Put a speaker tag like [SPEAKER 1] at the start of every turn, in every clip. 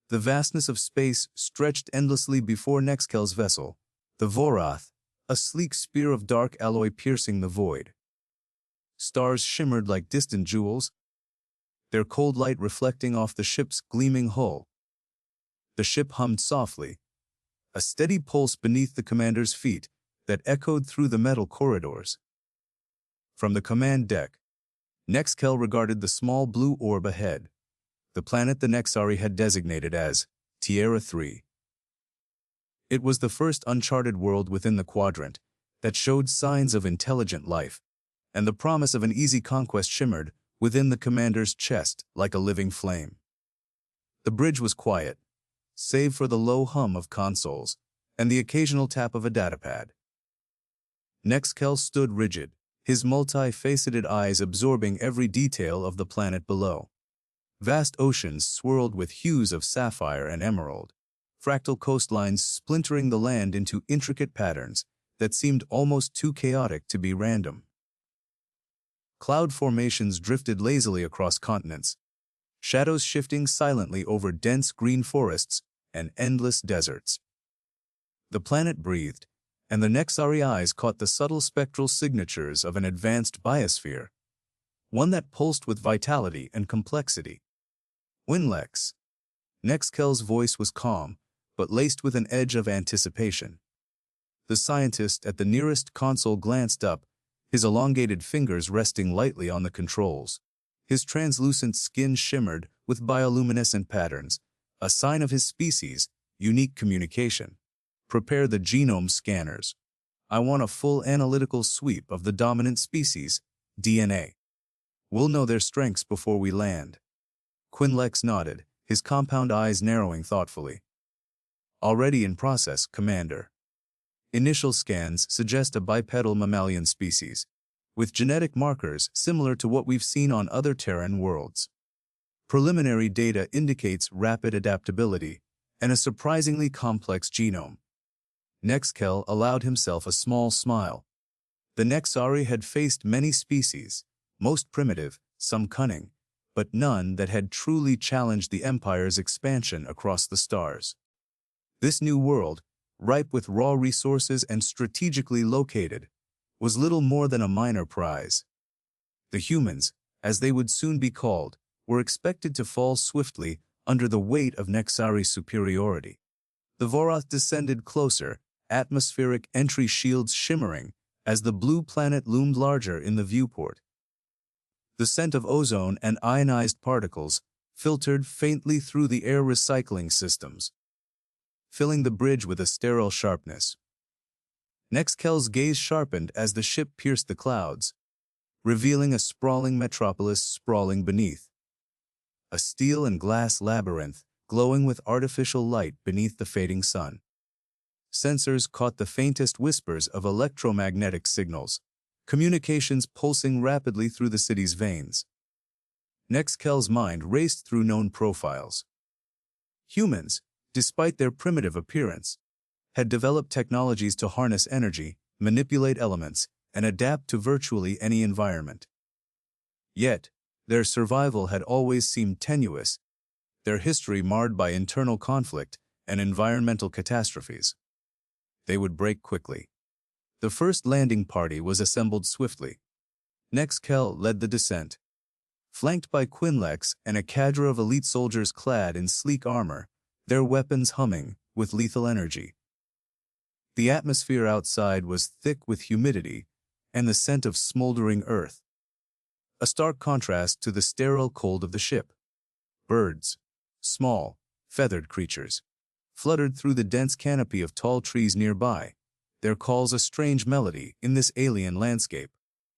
[SPEAKER 1] The vastness of space stretched endlessly before Nex'Kel's vessel, the Vorrath, a sleek spear of dark alloy piercing the void. Stars shimmered like distant jewels, their cold light reflecting off the ship's gleaming hull. The ship hummed softly, a steady pulse beneath the commander's feet that echoed through the metal corridors. From the command deck, Nex'Kel regarded the small blue orb ahead, the planet the Nexari had designated as Tierra 3. It was the first uncharted world within the quadrant that showed signs of intelligent life, and the promise of an easy conquest shimmered within the commander's chest like a living flame. The bridge was quiet, save for the low hum of consoles and the occasional tap of a datapad. Nex'Kel stood rigid, his multi-faceted eyes absorbing every detail of the planet below. Vast oceans swirled with hues of sapphire and emerald, fractal coastlines splintering the land into intricate patterns that seemed almost too chaotic to be random. Cloud formations drifted lazily across continents, shadows shifting silently over dense green forests and endless deserts. The planet breathed, and the Nexari eyes caught the subtle spectral signatures of an advanced biosphere, one that pulsed with vitality and complexity. Winlex. Nex'Kel's voice was calm, but laced with an edge of anticipation. The scientist at the nearest console glanced up, his elongated fingers resting lightly on the controls. His translucent skin shimmered with bioluminescent patterns, a sign of his species' unique communication. Prepare the genome scanners. I want a full analytical sweep of the dominant species' DNA. We'll know their strengths before we land. Quinlex nodded, his compound eyes narrowing thoughtfully. Already in process, Commander. Initial scans suggest a bipedal mammalian species, with genetic markers similar to what we've seen on other Terran worlds. Preliminary data indicates rapid adaptability and a surprisingly complex genome. Nex'Kel allowed himself a small smile. The Nexari had faced many species, most primitive, some cunning, but none that had truly challenged the Empire's expansion across the stars. This new world, ripe with raw resources and strategically located, was little more than a minor prize. The humans, as they would soon be called, were expected to fall swiftly under the weight of Nexari's superiority. The Vorrath descended closer, atmospheric entry shields shimmering as the blue planet loomed larger in the viewport. The scent of ozone and ionized particles filtered faintly through the air recycling systems, filling the bridge with a sterile sharpness. Nex'Kel's gaze sharpened as the ship pierced the clouds, revealing a sprawling metropolis sprawling beneath. A steel and glass labyrinth glowing with artificial light beneath the fading sun. Sensors caught the faintest whispers of electromagnetic signals, communications pulsing rapidly through the city's veins. Nex'Kel's mind raced through known profiles. Humans, despite their primitive appearance, had developed technologies to harness energy, manipulate elements, and adapt to virtually any environment. Yet, their survival had always seemed tenuous, their history marred by internal conflict and environmental catastrophes. They would break quickly. The first landing party was assembled swiftly. Nex'Kel led the descent. Flanked by Quinlex and a cadre of elite soldiers clad in sleek armor, their weapons humming with lethal energy. The atmosphere outside was thick with humidity and the scent of smoldering earth, a stark contrast to the sterile cold of the ship. Birds, small, feathered creatures, fluttered through the dense canopy of tall trees nearby, their calls a strange melody in this alien landscape.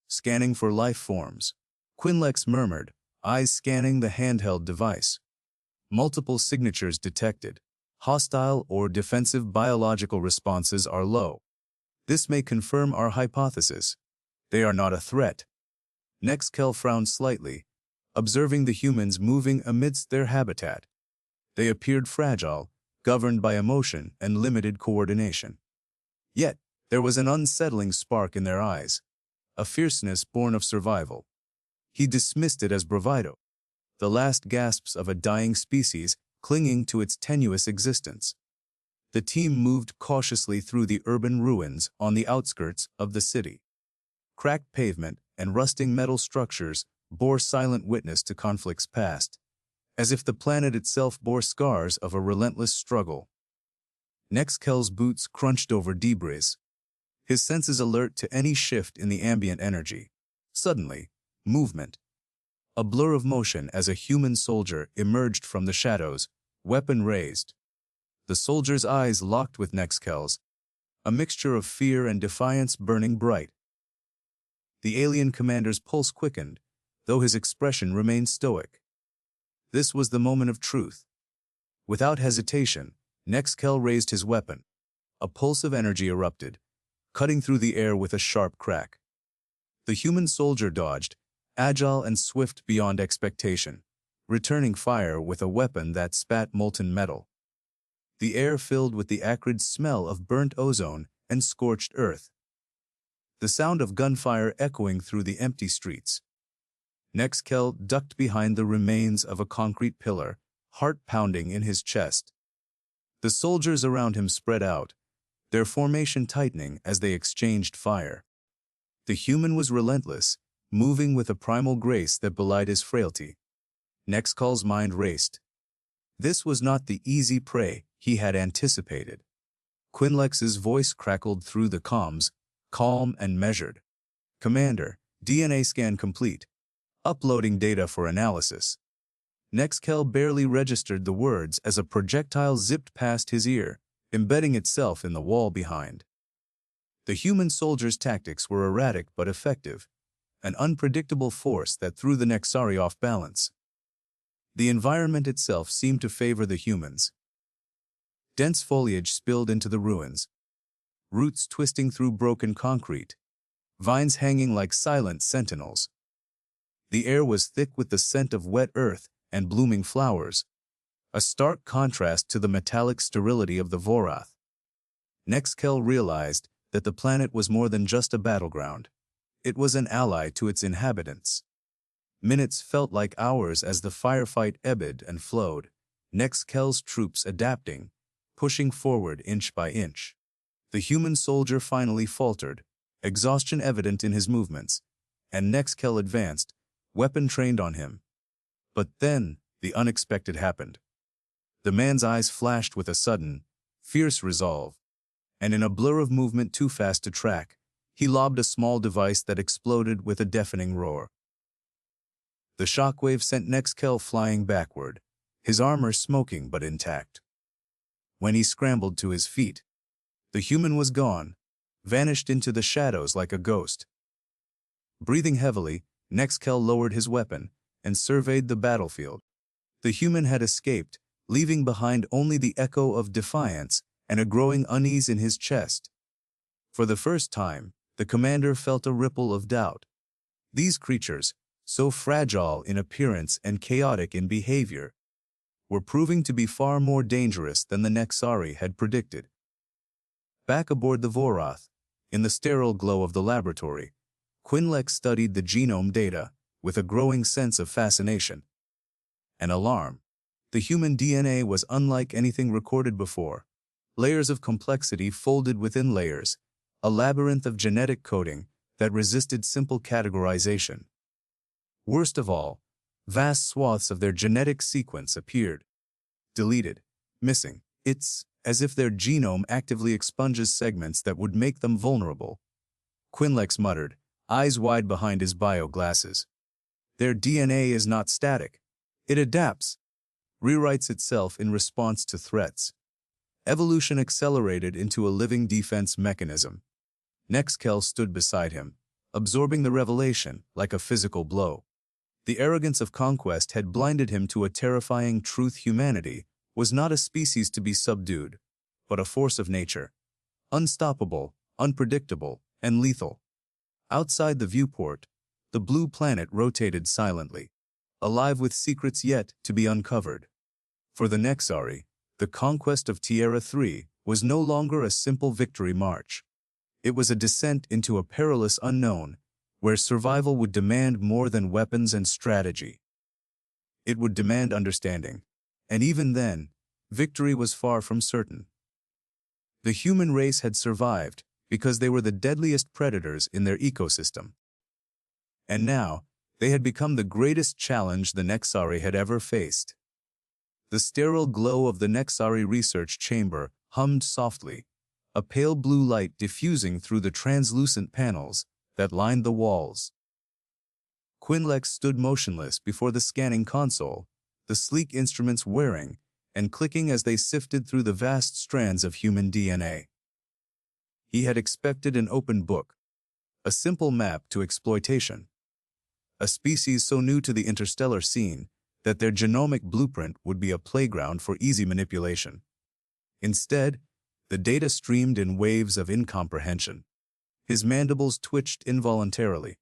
[SPEAKER 1] Scanning for life forms, Quinlex murmured, eyes scanning the handheld device. Multiple signatures detected. Hostile or defensive biological responses are low. This may confirm our hypothesis. They are not a threat. Nex'Kel frowned slightly, observing the humans moving amidst their habitat. They appeared fragile, governed by emotion and limited coordination. Yet, there was an unsettling spark in their eyes, a fierceness born of survival. He dismissed it as bravado, the last gasps of a dying species clinging to its tenuous existence. The team moved cautiously through the urban ruins on the outskirts of the city. Cracked pavement and rusting metal structures bore silent witness to conflicts past, as if the planet itself bore scars of a relentless struggle. Nex'Kel's boots crunched over debris, his senses alert to any shift in the ambient energy. Suddenly, movement. A blur of motion as a human soldier emerged from the shadows, weapon raised. The soldier's eyes locked with Nex'Kel's, a mixture of fear and defiance burning bright. The alien commander's pulse quickened, though his expression remained stoic. This was the moment of truth. Without hesitation, Nex'Kel raised his weapon. A pulse of energy erupted, cutting through the air with a sharp crack. The human soldier dodged, agile and swift beyond expectation, returning fire with a weapon that spat molten metal. The air filled with the acrid smell of burnt ozone and scorched earth. The sound of gunfire echoing through the empty streets. Nex'Kel ducked behind the remains of a concrete pillar, heart pounding in his chest. The soldiers around him spread out, their formation tightening as they exchanged fire. The human was relentless, moving with a primal grace that belied his frailty. Nex'Kel's mind raced. This was not the easy prey he had anticipated. Quinlex's voice crackled through the comms, calm and measured. "Commander, DNA scan complete. Uploading data for analysis." Nex'Kel barely registered the words as a projectile zipped past his ear, embedding itself in the wall behind. The human soldier's tactics were erratic but effective, an unpredictable force that threw the Nexari off balance. The environment itself seemed to favor the humans. Dense foliage spilled into the ruins, roots twisting through broken concrete, vines hanging like silent sentinels. The air was thick with the scent of wet earth and blooming flowers, a stark contrast to the metallic sterility of the Vorrath. Nex'Kel realized that the planet was more than just a battleground. It was an ally to its inhabitants. Minutes felt like hours as the firefight ebbed and flowed, Nex'Kel's troops adapting, pushing forward inch by inch. The human soldier finally faltered, exhaustion evident in his movements, and Nex'Kel advanced, weapon trained on him. But then, the unexpected happened. The man's eyes flashed with a sudden, fierce resolve, and in a blur of movement too fast to track, he lobbed a small device that exploded with a deafening roar. The shockwave sent Nex'Kel flying backward, his armor smoking but intact. When he scrambled to his feet, the human was gone, vanished into the shadows like a ghost. Breathing heavily, Nex'Kel lowered his weapon and surveyed the battlefield. The human had escaped, leaving behind only the echo of defiance and a growing unease in his chest. For the first time, the commander felt a ripple of doubt. These creatures, so fragile in appearance and chaotic in behavior, were proving to be far more dangerous than the Nexari had predicted. Back aboard the Vorrath, in the sterile glow of the laboratory, Quinlex studied the genome data with a growing sense of fascination. An alarm. The human DNA was unlike anything recorded before. Layers of complexity folded within layers, a labyrinth of genetic coding that resisted simple categorization. Worst of all, vast swaths of their genetic sequence appeared. Deleted, missing. It's as if their genome actively expunges segments that would make them vulnerable. Quinlex muttered, eyes wide behind his bio-glasses. Their DNA is not static. It adapts, rewrites itself in response to threats. Evolution accelerated into a living defense mechanism. Nex'Kel stood beside him, absorbing the revelation like a physical blow. The arrogance of conquest had blinded him to a terrifying truth: humanity was not a species to be subdued, but a force of nature, unstoppable, unpredictable, and lethal. Outside the viewport, the blue planet rotated silently, alive with secrets yet to be uncovered. For the Nexari, the conquest of Tierra 3 was no longer a simple victory march. It was a descent into a perilous unknown, where survival would demand more than weapons and strategy. It would demand understanding, And even then, victory was far from certain. The human race had survived because they were the deadliest predators in their ecosystem. And now, they had become the greatest challenge the Nexari had ever faced. The sterile glow of the Nexari research chamber hummed softly, a pale blue light diffusing through the translucent panels that lined the walls. Quinlex stood motionless before the scanning console, the sleek instruments whirring and clicking as they sifted through the vast strands of human DNA. He had expected an open book, a simple map to exploitation, a species so new to the interstellar scene that their genomic blueprint would be a playground for easy manipulation. Instead, the data streamed in waves of incomprehension. His mandibles twitched involuntarily.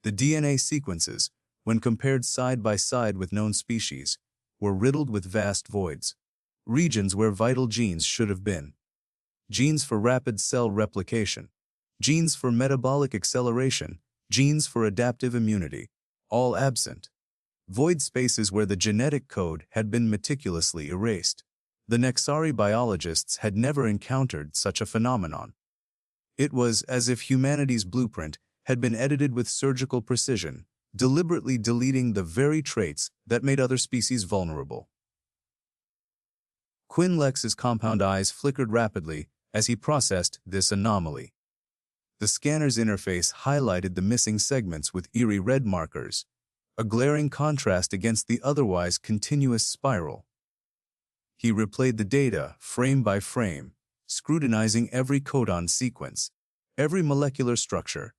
[SPEAKER 1] The DNA sequences, when compared side by side with known species, were riddled with vast voids, regions where vital genes should have been. Genes for rapid cell replication, genes for metabolic acceleration, genes for adaptive immunity, all absent. Void spaces where the genetic code had been meticulously erased. The Nexari biologists had never encountered such a phenomenon. It was as if humanity's blueprint had been edited with surgical precision, deliberately deleting the very traits that made other species vulnerable. Quinlex's compound eyes flickered rapidly as he processed this anomaly. The scanner's interface highlighted the missing segments with eerie red markers, a glaring contrast against the otherwise continuous spiral. He replayed the data frame by frame, scrutinizing every codon sequence, every molecular structure.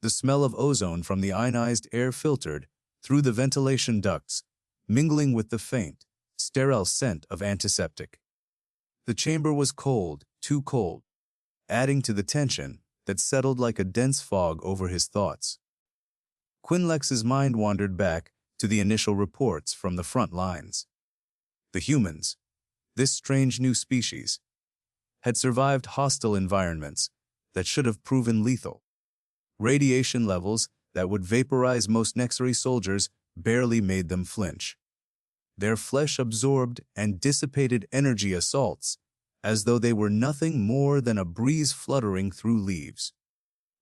[SPEAKER 1] The smell of ozone from the ionized air filtered through the ventilation ducts, mingling with the faint, sterile scent of antiseptic. The chamber was cold, too cold, adding to the tension that settled like a dense fog over his thoughts. Quinlex's mind wandered back to the initial reports from the front lines. The humans, this strange new species, had survived hostile environments that should have proven lethal. Radiation levels that would vaporize most Nexari soldiers barely made them flinch. Their flesh absorbed and dissipated energy assaults as though they were nothing more than a breeze fluttering through leaves.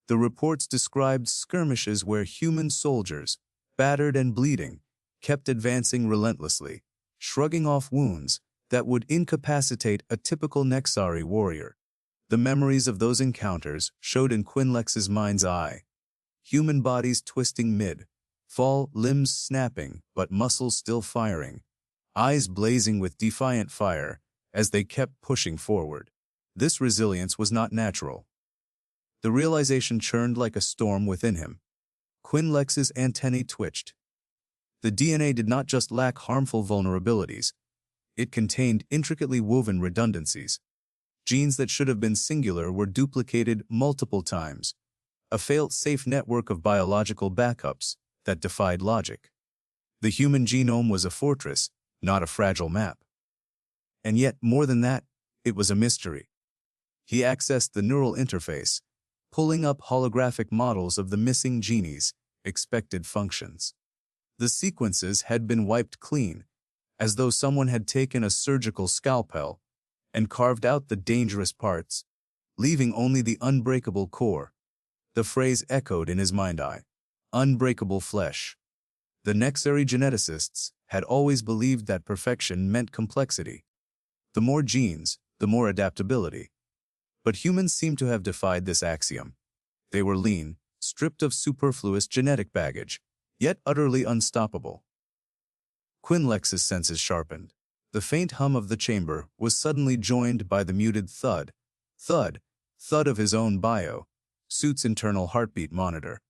[SPEAKER 1] The reports described skirmishes where human soldiers, battered and bleeding, kept advancing relentlessly, shrugging off wounds that would incapacitate a typical Nexari warrior. The memories of those encounters showed in Quinlex's mind's eye. Human bodies twisting mid-fall, limbs snapping but muscles still firing, eyes blazing with defiant fire as they kept pushing forward. This resilience was not natural. The realization churned like a storm within him. Quinlex's antennae twitched. The DNA did not just lack harmful vulnerabilities. It contained intricately woven redundancies. Genes that should have been singular were duplicated multiple times, a fail-safe network of biological backups that defied logic. The human genome was a fortress, not a fragile map. And yet, more than that, it was a mystery. He accessed the neural interface, pulling up holographic models of the missing genes' expected functions. The sequences had been wiped clean, as though someone had taken a surgical scalpel and carved out the dangerous parts, leaving only the unbreakable core. The phrase echoed in his mind-eye. Unbreakable flesh. The Nexari geneticists had always believed that perfection meant complexity. The more genes, the more adaptability. But humans seemed to have defied this axiom. They were lean, stripped of superfluous genetic baggage, yet utterly unstoppable. Quinlex's senses sharpened. The faint hum of the chamber was suddenly joined by the muted thud, thud of his own suit's internal heartbeat monitor.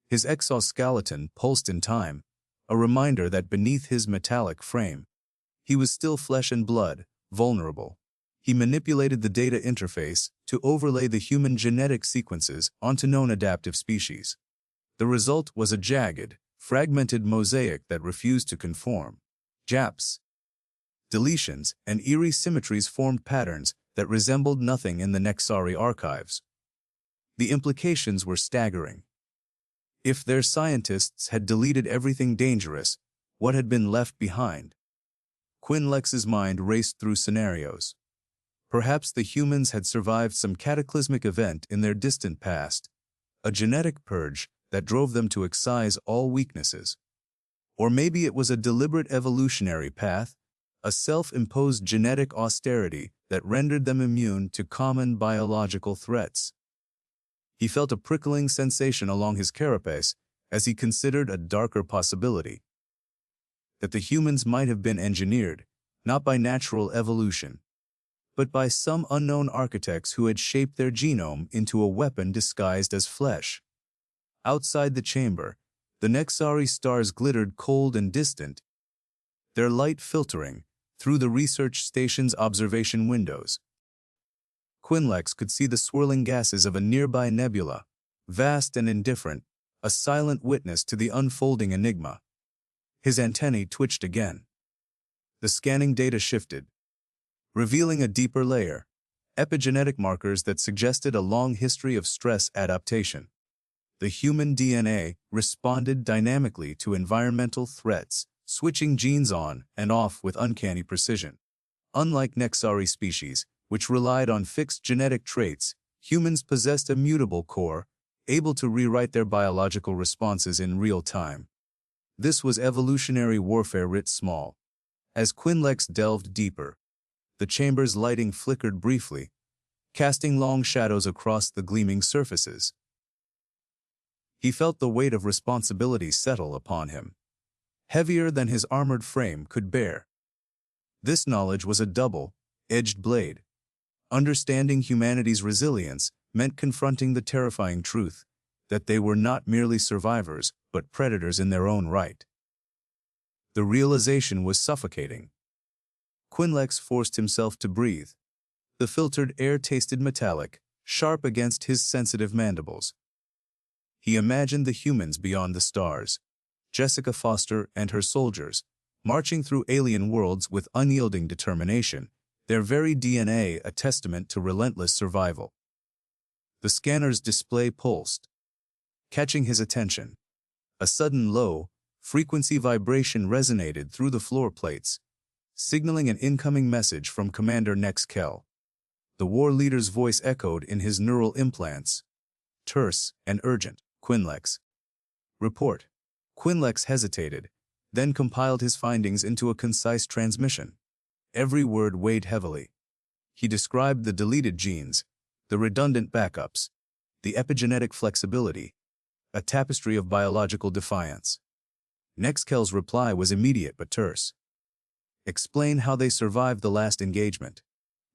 [SPEAKER 1] His exoskeleton pulsed in time, a reminder that beneath his metallic frame, he was still flesh and blood, vulnerable. He manipulated the data interface to overlay the human genetic sequences onto known adaptive species. The result was a jagged, fragmented mosaic that refused to conform. Gaps, deletions, and eerie symmetries formed patterns that resembled nothing in the Nexari archives. The implications were staggering. If their scientists had deleted everything dangerous, what had been left behind? Quinlex's mind raced through scenarios. Perhaps the humans had survived some cataclysmic event in their distant past, a genetic purge that drove them to excise all weaknesses. Or maybe it was a deliberate evolutionary path, a self-imposed genetic austerity that rendered them immune to common biological threats. He felt a prickling sensation along his carapace as he considered a darker possibility. That the humans might have been engineered, not by natural evolution, but by some unknown architects who had shaped their genome into a weapon disguised as flesh. Outside the chamber, the Nexari stars glittered cold and distant, their light filtering through the research station's observation windows. Quinlex could see the swirling gases of a nearby nebula, vast and indifferent, a silent witness to the unfolding enigma. His antennae twitched again. The scanning data shifted, revealing a deeper layer, epigenetic markers that suggested a long history of stress adaptation. The human DNA responded dynamically to environmental threats, switching genes on and off with uncanny precision. Unlike Nexari species, which relied on fixed genetic traits, humans possessed a mutable core, able to rewrite their biological responses in real time. This was evolutionary warfare writ small. As Quinlex delved deeper, the chamber's lighting flickered briefly, casting long shadows across the gleaming surfaces. He felt the weight of responsibility settle upon him, heavier than his armored frame could bear. This knowledge was a double-edged blade. Understanding humanity's resilience meant confronting the terrifying truth that they were not merely survivors, but predators in their own right. The realization was suffocating. Quinlex forced himself to breathe. The filtered air tasted metallic, sharp against his sensitive mandibles. He imagined the humans beyond the stars, Jessica Foster and her soldiers, marching through alien worlds with unyielding determination, their very DNA a testament to relentless survival. The scanner's display pulsed, catching his attention. A sudden low-frequency vibration resonated through the floor plates, signaling an incoming message from Commander Nex'Kel. The war leader's voice echoed in his neural implants, terse and urgent. Quinlex. Report. Quinlex hesitated, then compiled his findings into a concise transmission. Every word weighed heavily. He described the deleted genes, the redundant backups, the epigenetic flexibility, a tapestry of biological defiance. Nex'Kel's reply was immediate but terse. Explain how they survived the last engagement.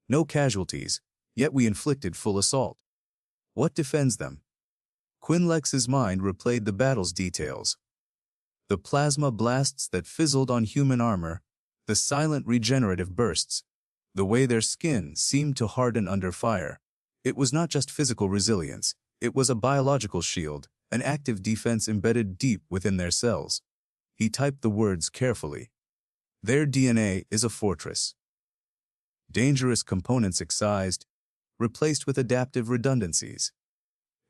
[SPEAKER 1] No casualties, yet we inflicted full assault. What defends them? Quinlex's mind replayed the battle's details. The plasma blasts that fizzled on human armor, the silent regenerative bursts, the way their skin seemed to harden under fire. It was not just physical resilience, it was a biological shield, an active defense embedded deep within their cells. He typed the words carefully. Their DNA is a fortress. Dangerous components excised, replaced with adaptive redundancies.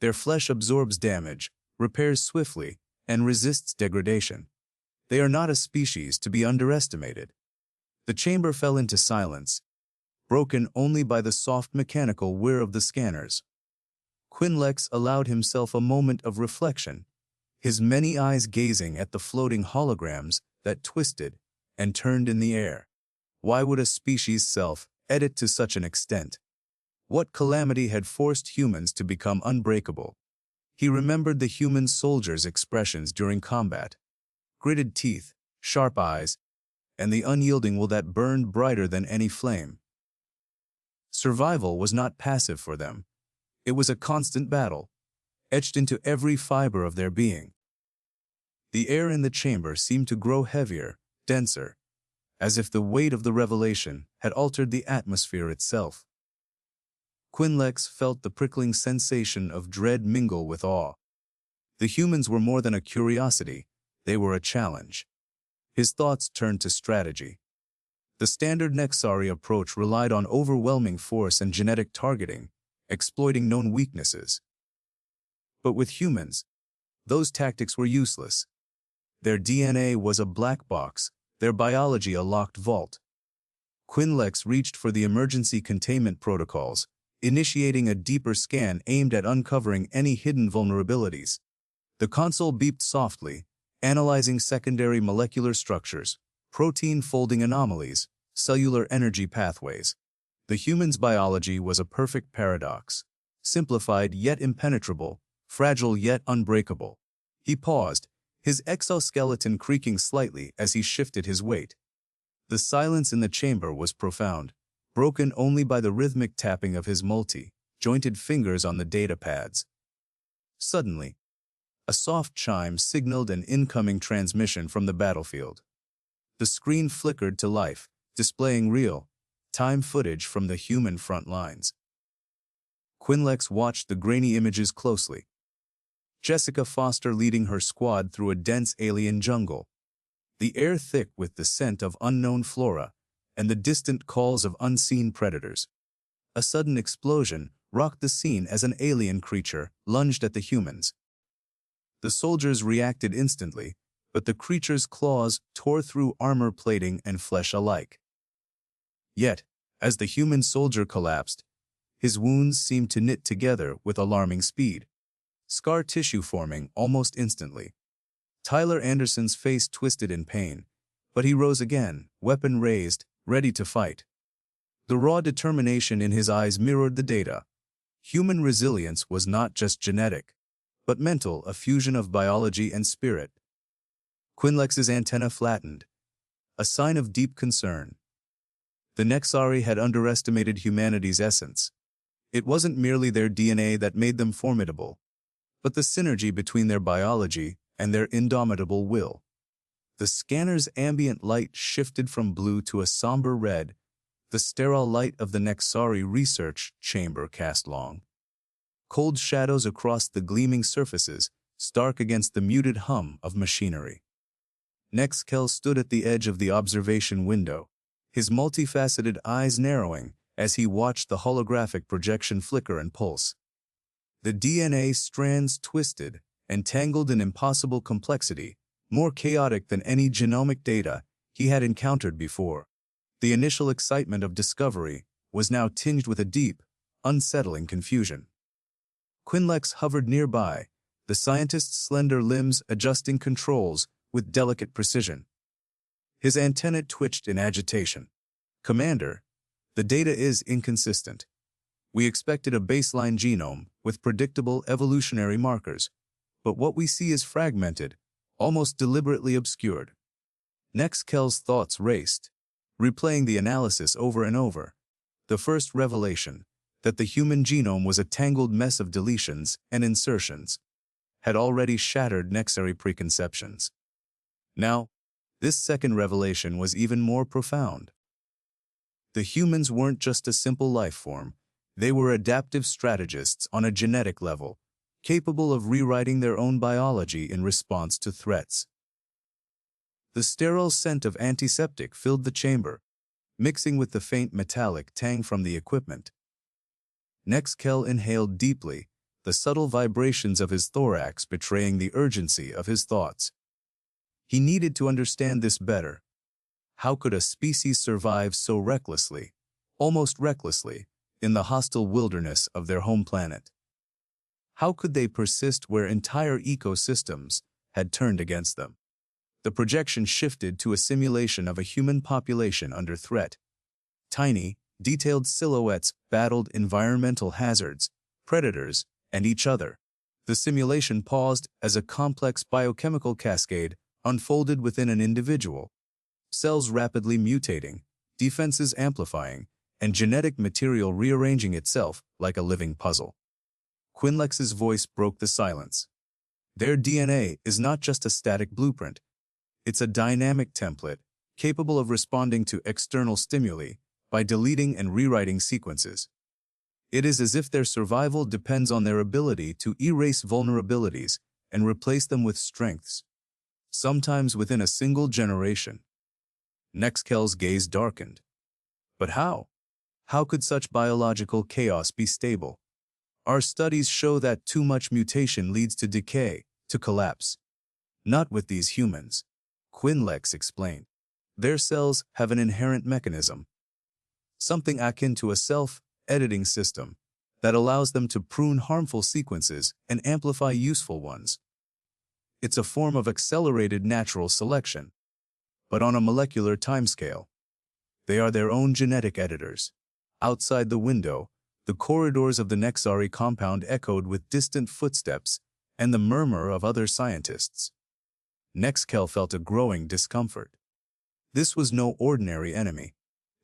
[SPEAKER 1] Their flesh absorbs damage, repairs swiftly, and resists degradation. They are not a species to be underestimated. The chamber fell into silence, broken only by the soft mechanical whir of the scanners. Quinlex allowed himself a moment of reflection, his many eyes gazing at the floating holograms that twisted and turned in the air. Why would a species self-edit to such an extent? What calamity had forced humans to become unbreakable? He remembered the human soldiers' expressions during combat. Gritted teeth, sharp eyes, and the unyielding will that burned brighter than any flame. Survival was not passive for them. It was a constant battle, etched into every fiber of their being. The air in the chamber seemed to grow heavier, denser, as if the weight of the revelation had altered the atmosphere itself. Quinlex felt the prickling sensation of dread mingle with awe. The humans were more than a curiosity, they were a challenge. His thoughts turned to strategy. The standard Nexari approach relied on overwhelming force and genetic targeting, exploiting known weaknesses. But with humans, those tactics were useless. Their DNA was a black box, their biology a locked vault. Quinlex reached for the emergency containment protocols, initiating a deeper scan aimed at uncovering any hidden vulnerabilities. The console beeped softly, analyzing secondary molecular structures, protein folding anomalies, cellular energy pathways. The human's biology was a perfect paradox, simplified yet impenetrable, fragile yet unbreakable. He paused, his exoskeleton creaking slightly as he shifted his weight. The silence in the chamber was profound, broken only by the rhythmic tapping of his multi-jointed fingers on the data pads. Suddenly, a soft chime signaled an incoming transmission from the battlefield. The screen flickered to life, displaying real-time footage from the human front lines. Quinlex watched the grainy images closely. Jessica Foster leading her squad through a dense alien jungle, the air thick with the scent of unknown flora and the distant calls of unseen predators. A sudden explosion rocked the scene as an alien creature lunged at the humans. The soldiers reacted instantly, but the creature's claws tore through armor plating and flesh alike. Yet, as the human soldier collapsed, his wounds seemed to knit together with alarming speed, scar tissue forming almost instantly. Tyler Anderson's face twisted in pain, but he rose again, weapon raised, ready to fight. The raw determination in his eyes mirrored the data. Human resilience was not just genetic, but mental, a fusion of biology and spirit. Quinlex's antenna flattened, a sign of deep concern. The Nexari had underestimated humanity's essence. It wasn't merely their DNA that made them formidable, but the synergy between their biology and their indomitable will. The scanner's ambient light shifted from blue to a somber red, the sterile light of the Nexari research chamber cast long. Cold shadows across the gleaming surfaces, stark against the muted hum of machinery. Nex'Kel stood at the edge of the observation window, his multifaceted eyes narrowing as he watched the holographic projection flicker and pulse. The DNA strands twisted and tangled in impossible complexity, more chaotic than any genomic data he had encountered before. The initial excitement of discovery was now tinged with a deep, unsettling confusion. Quinlex hovered nearby, the scientist's slender limbs adjusting controls with delicate precision. His antennae twitched in agitation. "Commander, the data is inconsistent. We expected a baseline genome with predictable evolutionary markers, but what we see is fragmented, almost deliberately obscured." Nex'Kel's thoughts raced, replaying the analysis over and over. The first revelation, that the human genome was a tangled mess of deletions and insertions, had already shattered Nexari preconceptions. Now, this second revelation was even more profound. The humans weren't just a simple life form, they were adaptive strategists on a genetic level, capable of rewriting their own biology in response to threats. The sterile scent of antiseptic filled the chamber, mixing with the faint metallic tang from the equipment. Nex'Kel inhaled deeply, the subtle vibrations of his thorax betraying the urgency of his thoughts. He needed to understand this better. How could a species survive so recklessly, almost recklessly, in the hostile wilderness of their home planet? How could they persist where entire ecosystems had turned against them? The projection shifted to a simulation of a human population under threat. Tiny, detailed silhouettes battled environmental hazards, predators, and each other. The simulation paused as a complex biochemical cascade unfolded within an individual. Cells rapidly mutating, defenses amplifying, and genetic material rearranging itself like a living puzzle. Quinlex's voice broke the silence. Their DNA is not just a static blueprint. It's a dynamic template, capable of responding to external stimuli by deleting and rewriting sequences. It is as if their survival depends on their ability to erase vulnerabilities and replace them with strengths, sometimes within a single generation. Nex'Kel's gaze darkened. But how? How could such biological chaos be stable? Our studies show that too much mutation leads to decay, to collapse. Not with these humans, Quinlex explained. Their cells have an inherent mechanism, something akin to a self-editing system that allows them to prune harmful sequences and amplify useful ones. It's a form of accelerated natural selection, but on a molecular timescale. They are their own genetic editors. Outside the window, the corridors of the Nexari compound echoed with distant footsteps and the murmur of other scientists. Nex'Kel felt a growing discomfort. This was no ordinary enemy.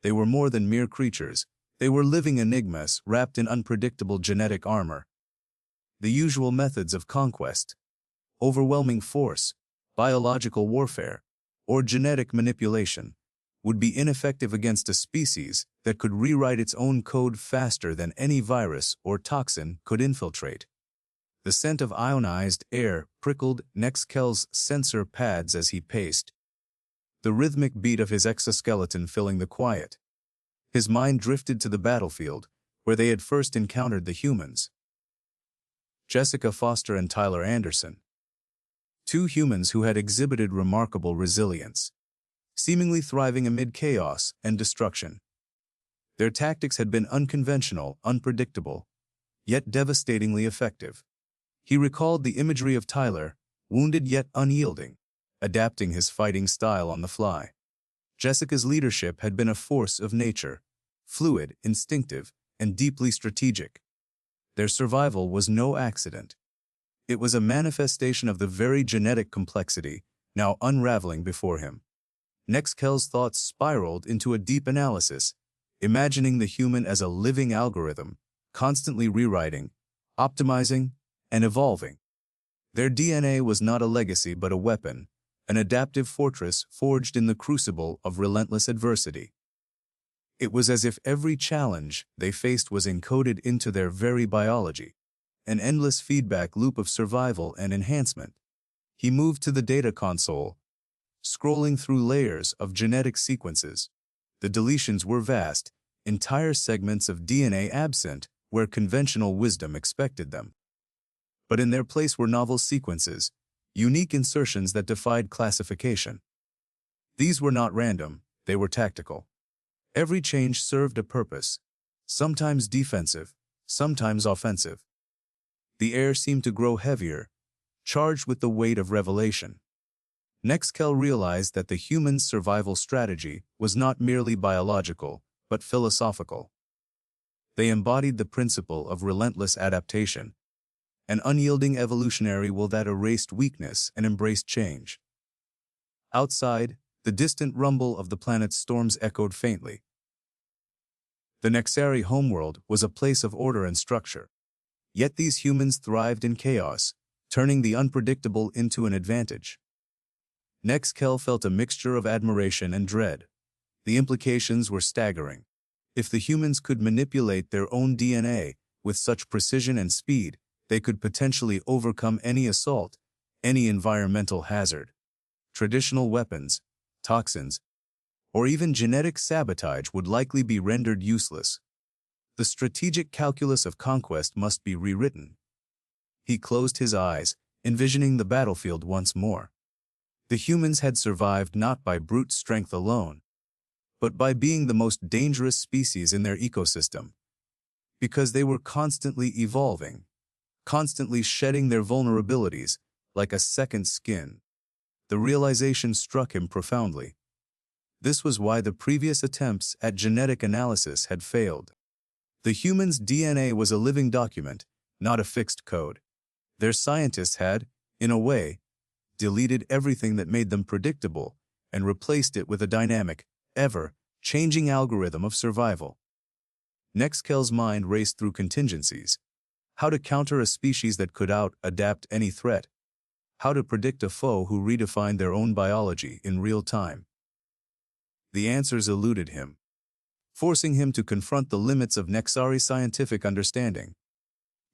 [SPEAKER 1] They were more than mere creatures. They were living enigmas wrapped in unpredictable genetic armor. The usual methods of conquest, overwhelming force, biological warfare, or genetic manipulation, would be ineffective against a species that could rewrite its own code faster than any virus or toxin could infiltrate. The scent of ionized air prickled Nex'Kel's sensor pads as he paced, the rhythmic beat of his exoskeleton filling the quiet. His mind drifted to the battlefield, where they had first encountered the humans. Jessica Foster and Tyler Anderson. Two humans who had exhibited remarkable resilience, seemingly thriving amid chaos and destruction. Their tactics had been unconventional, unpredictable, yet devastatingly effective. He recalled the imagery of Tyler, wounded yet unyielding, adapting his fighting style on the fly. Jessica's leadership had been a force of nature, fluid, instinctive, and deeply strategic. Their survival was no accident. It was a manifestation of the very genetic complexity now unraveling before him. Nex'Kel's thoughts spiraled into a deep analysis, imagining the human as a living algorithm, constantly rewriting, optimizing, and evolving. Their DNA was not a legacy but a weapon, an adaptive fortress forged in the crucible of relentless adversity. It was as if every challenge they faced was encoded into their very biology, an endless feedback loop of survival and enhancement. He moved to the data console, scrolling through layers of genetic sequences. The deletions were vast, entire segments of DNA absent where conventional wisdom expected them. But in their place were novel sequences, unique insertions that defied classification. These were not random, they were tactical. Every change served a purpose, sometimes defensive, sometimes offensive. The air seemed to grow heavier, charged with the weight of revelation. Nex'Kel realized that the human's survival strategy was not merely biological, but philosophical. They embodied the principle of relentless adaptation, an unyielding evolutionary will that erased weakness and embraced change. Outside, the distant rumble of the planet's storms echoed faintly. The Nexari homeworld was a place of order and structure. Yet these humans thrived in chaos, turning the unpredictable into an advantage. Nex'Kel felt a mixture of admiration and dread. The implications were staggering. If the humans could manipulate their own DNA with such precision and speed, they could potentially overcome any assault, any environmental hazard. Traditional weapons, toxins, or even genetic sabotage would likely be rendered useless. The strategic calculus of conquest must be rewritten. He closed his eyes, envisioning the battlefield once more. The humans had survived not by brute strength alone, but by being the most dangerous species in their ecosystem. Because they were constantly evolving, constantly shedding their vulnerabilities like a second skin. The realization struck him profoundly. This was why the previous attempts at genetic analysis had failed. The human's DNA was a living document, not a fixed code. Their scientists had, in a way, deleted everything that made them predictable and replaced it with a dynamic, ever-changing algorithm of survival. Nex'Kel's mind raced through contingencies. How to counter a species that could out-adapt any threat. How to predict a foe who redefined their own biology in real time. The answers eluded him, forcing him to confront the limits of Nexari's scientific understanding.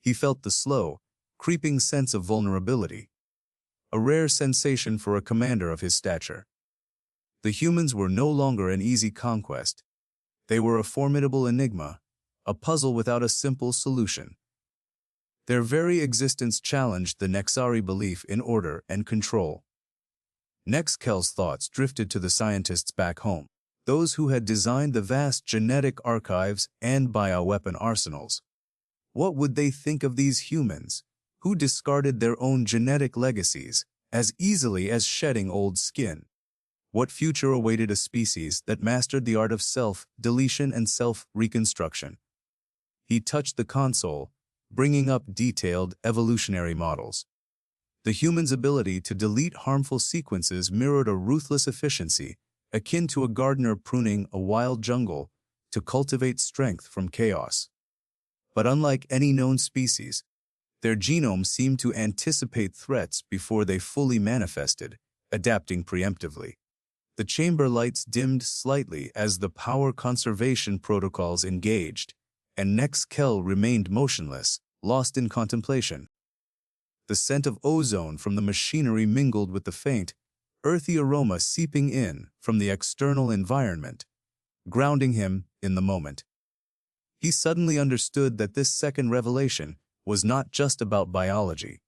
[SPEAKER 1] He felt the slow, creeping sense of vulnerability, a rare sensation for a commander of his stature. The humans were no longer an easy conquest. They were a formidable enigma, a puzzle without a simple solution. Their very existence challenged the Nexari belief in order and control. Nex'Kel's thoughts drifted to the scientists back home. those who had designed the vast genetic archives and bioweapon arsenals. What would they think of these humans, who discarded their own genetic legacies as easily as shedding old skin? What future awaited a species that mastered the art of self-deletion and self-reconstruction? He touched the console, bringing up detailed evolutionary models. The human's ability to delete harmful sequences mirrored a ruthless efficiency, akin to a gardener pruning a wild jungle to cultivate strength from chaos. But unlike any known species, their genome seemed to anticipate threats before they fully manifested, adapting preemptively. The chamber lights dimmed slightly as the power conservation protocols engaged, and Nex'Kel remained motionless, lost in contemplation. The scent of ozone from the machinery mingled with the faint, earthy aroma seeping in from the external environment, grounding him in the moment. He suddenly understood that this second revelation was not just about biology.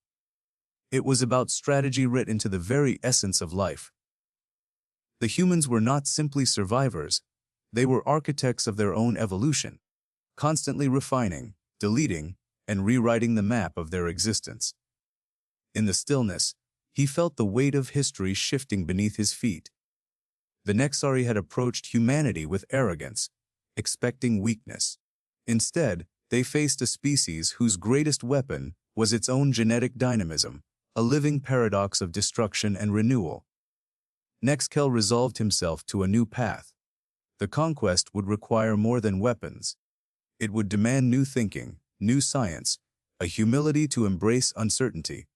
[SPEAKER 1] It was about strategy writ into the very essence of life. The humans were not simply survivors, they were architects of their own evolution, constantly refining, deleting, and rewriting the map of their existence. In the stillness, he felt the weight of history shifting beneath his feet. The Nexari had approached humanity with arrogance, expecting weakness. Instead, they faced a species whose greatest weapon was its own genetic dynamism, a living paradox of destruction and renewal. Nex'Kel resolved himself to a new path. The conquest would require more than weapons. It would demand new thinking, new science, a humility to embrace uncertainty.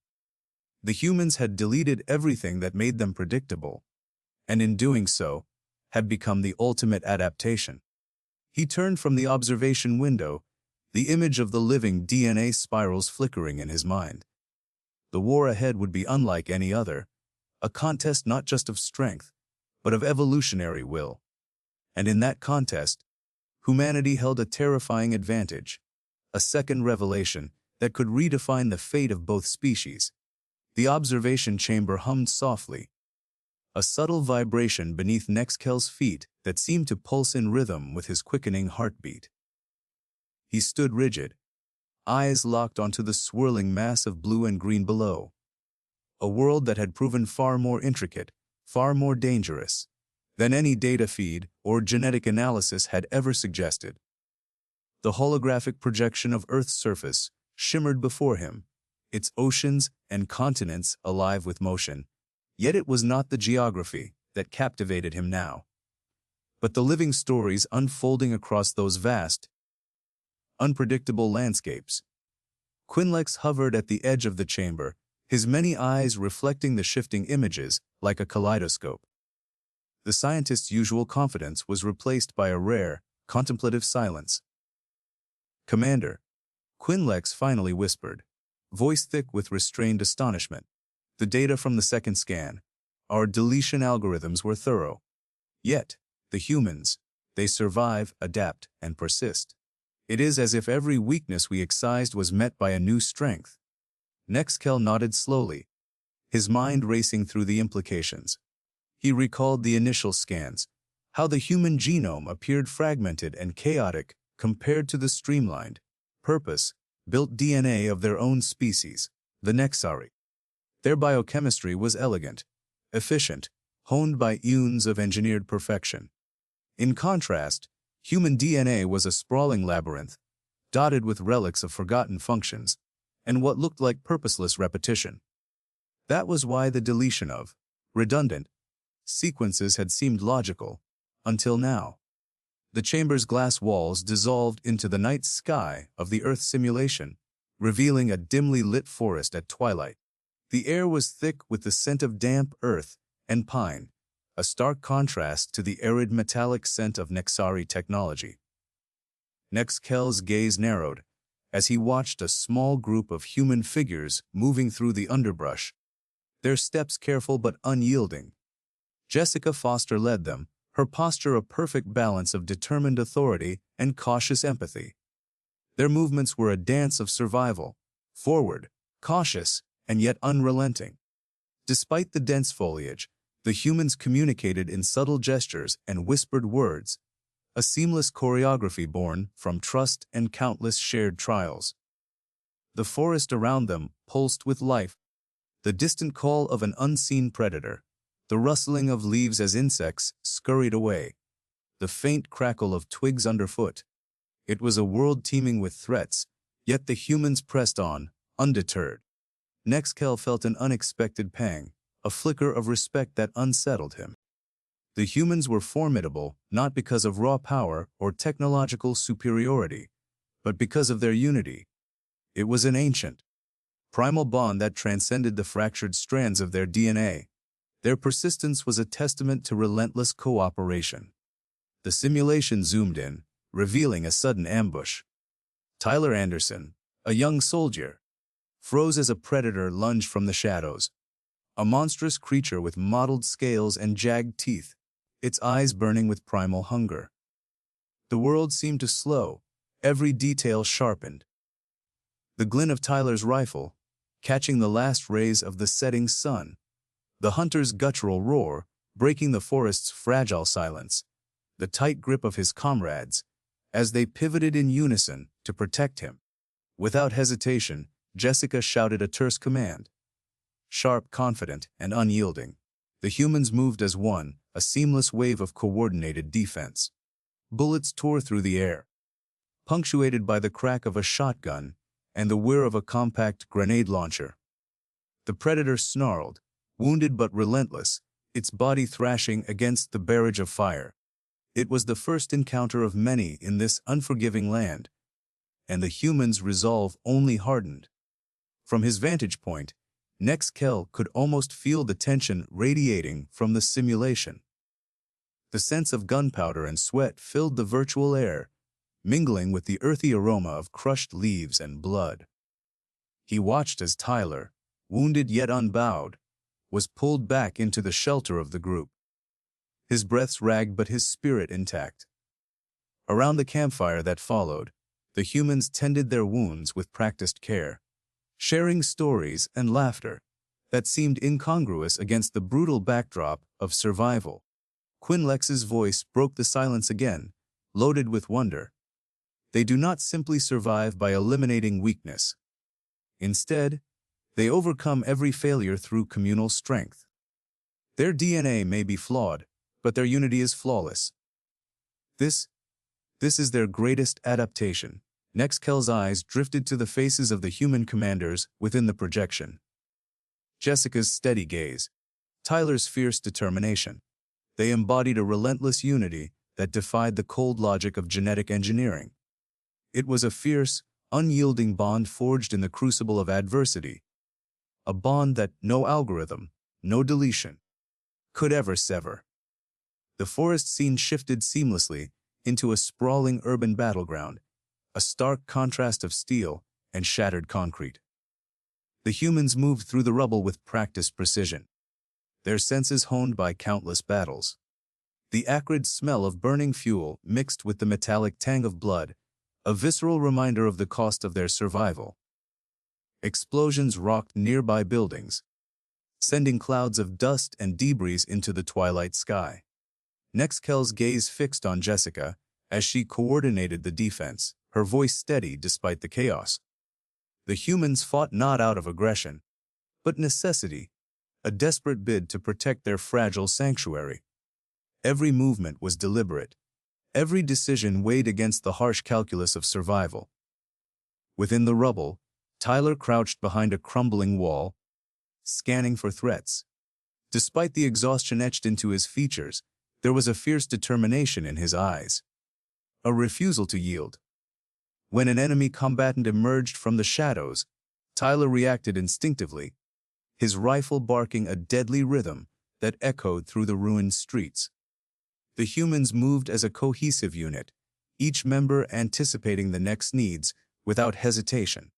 [SPEAKER 1] The humans had deleted everything that made them predictable, and in doing so, had become the ultimate adaptation. He turned from the observation window, the image of the living DNA spirals flickering in his mind. The war ahead would be unlike any other, a contest not just of strength, but of evolutionary will. And in that contest, humanity held a terrifying advantage, a second revelation that could redefine the fate of both species. The observation chamber hummed softly, a subtle vibration beneath Nex'Kel's feet that seemed to pulse in rhythm with his quickening heartbeat. He stood rigid, eyes locked onto the swirling mass of blue and green below. A world that had proven far more intricate, far more dangerous, than any data feed or genetic analysis had ever suggested. The holographic projection of Earth's surface shimmered before him, its oceans and continents alive with motion. Yet it was not the geography that captivated him now, but the living stories unfolding across those vast, unpredictable landscapes. Quinlex hovered at the edge of the chamber, his many eyes reflecting the shifting images like a kaleidoscope. The scientist's usual confidence was replaced by a rare, contemplative silence. "Commander," Quinlex finally whispered, voice thick with restrained astonishment. "The data from the second scan, our deletion algorithms were thorough. Yet, the humans, they survive, adapt, and persist. It is as if every weakness we excised was met by a new strength." Nex'Kel nodded slowly, his mind racing through the implications. He recalled the initial scans, how the human genome appeared fragmented and chaotic compared to the streamlined, purpose-built DNA of their own species, the Nexari. Their biochemistry was elegant, efficient, honed by eons of engineered perfection. In contrast, human DNA was a sprawling labyrinth, dotted with relics of forgotten functions, and what looked like purposeless repetition. That was why the deletion of redundant sequences had seemed logical, until now. The chamber's glass walls dissolved into the night sky of the Earth simulation, revealing a dimly lit forest at twilight. The air was thick with the scent of damp earth and pine, a stark contrast to the arid metallic scent of Nexari technology. Nex'Kel's gaze narrowed as he watched a small group of human figures moving through the underbrush, their steps careful but unyielding. Jessica Foster led them, her posture a perfect balance of determined authority and cautious empathy. Their movements were a dance of survival, forward, cautious, and yet unrelenting. Despite the dense foliage, The humans communicated in subtle gestures and whispered words, a seamless choreography born from trust and countless shared trials. The forest around them pulsed with life, the distant call of an unseen predator, the rustling of leaves as insects scurried away, the faint crackle of twigs underfoot. It was a world teeming with threats, yet the humans pressed on, undeterred. Nex'Kel felt an unexpected pang, a flicker of respect that unsettled him. The humans were formidable not because of raw power or technological superiority, but because of their unity. It was an ancient, primal bond that transcended the fractured strands of their DNA. Their persistence was a testament to relentless cooperation. The simulation zoomed in, revealing a sudden ambush. Tyler Anderson, a young soldier, froze as a predator lunged from the shadows. A monstrous creature with mottled scales and jagged teeth, its eyes burning with primal hunger. The world seemed to slow, every detail sharpened. The glint of Tyler's rifle, catching the last rays of the setting sun. The hunter's guttural roar, breaking the forest's fragile silence. The tight grip of his comrades, as they pivoted in unison to protect him. Without hesitation, Jessica shouted a terse command. Sharp, confident, and unyielding, the humans moved as one, a seamless wave of coordinated defense. Bullets tore through the air, punctuated by the crack of a shotgun and the whir of a compact grenade launcher. The predator snarled, wounded but relentless, its body thrashing against the barrage of fire. It was the first encounter of many in this unforgiving land, and the humans' resolve only hardened. From his vantage point, Nex'Kel could almost feel the tension radiating from the simulation. The sense of gunpowder and sweat filled the virtual air, mingling with the earthy aroma of crushed leaves and blood. He watched as Tyler, wounded yet unbowed, was pulled back into the shelter of the group. His breath ragged but his spirit intact. Around the campfire that followed, the humans tended their wounds with practiced care, sharing stories and laughter that seemed incongruous against the brutal backdrop of survival. Quinlex's voice broke the silence again, loaded with wonder. They do not simply survive by eliminating weakness. Instead, they overcome every failure through communal strength. Their DNA may be flawed, but their unity is flawless. This is their greatest adaptation. Nex'Kel's eyes drifted to the faces of the human commanders within the projection. Jessica's steady gaze, Tyler's fierce determination. They embodied a relentless unity that defied the cold logic of genetic engineering. It was a fierce, unyielding bond forged in the crucible of adversity. A bond that no algorithm, no deletion, could ever sever. The forest scene shifted seamlessly into a sprawling urban battleground, a stark contrast of steel and shattered concrete. The humans moved through the rubble with practiced precision, their senses honed by countless battles. The acrid smell of burning fuel mixed with the metallic tang of blood, a visceral reminder of the cost of their survival. Explosions rocked nearby buildings, sending clouds of dust and debris into the twilight sky. Nex'Kel's gaze fixed on Jessica as she coordinated the defense, her voice steady despite the chaos. The humans fought not out of aggression, but necessity, a desperate bid to protect their fragile sanctuary. Every movement was deliberate, every decision weighed against the harsh calculus of survival. Within the rubble, Tyler crouched behind a crumbling wall, scanning for threats. Despite the exhaustion etched into his features, there was a fierce determination in his eyes, a refusal to yield. When an enemy combatant emerged from the shadows, Tyler reacted instinctively, his rifle barking a deadly rhythm that echoed through the ruined streets. The humans moved as a cohesive unit, each member anticipating the next needs without hesitation.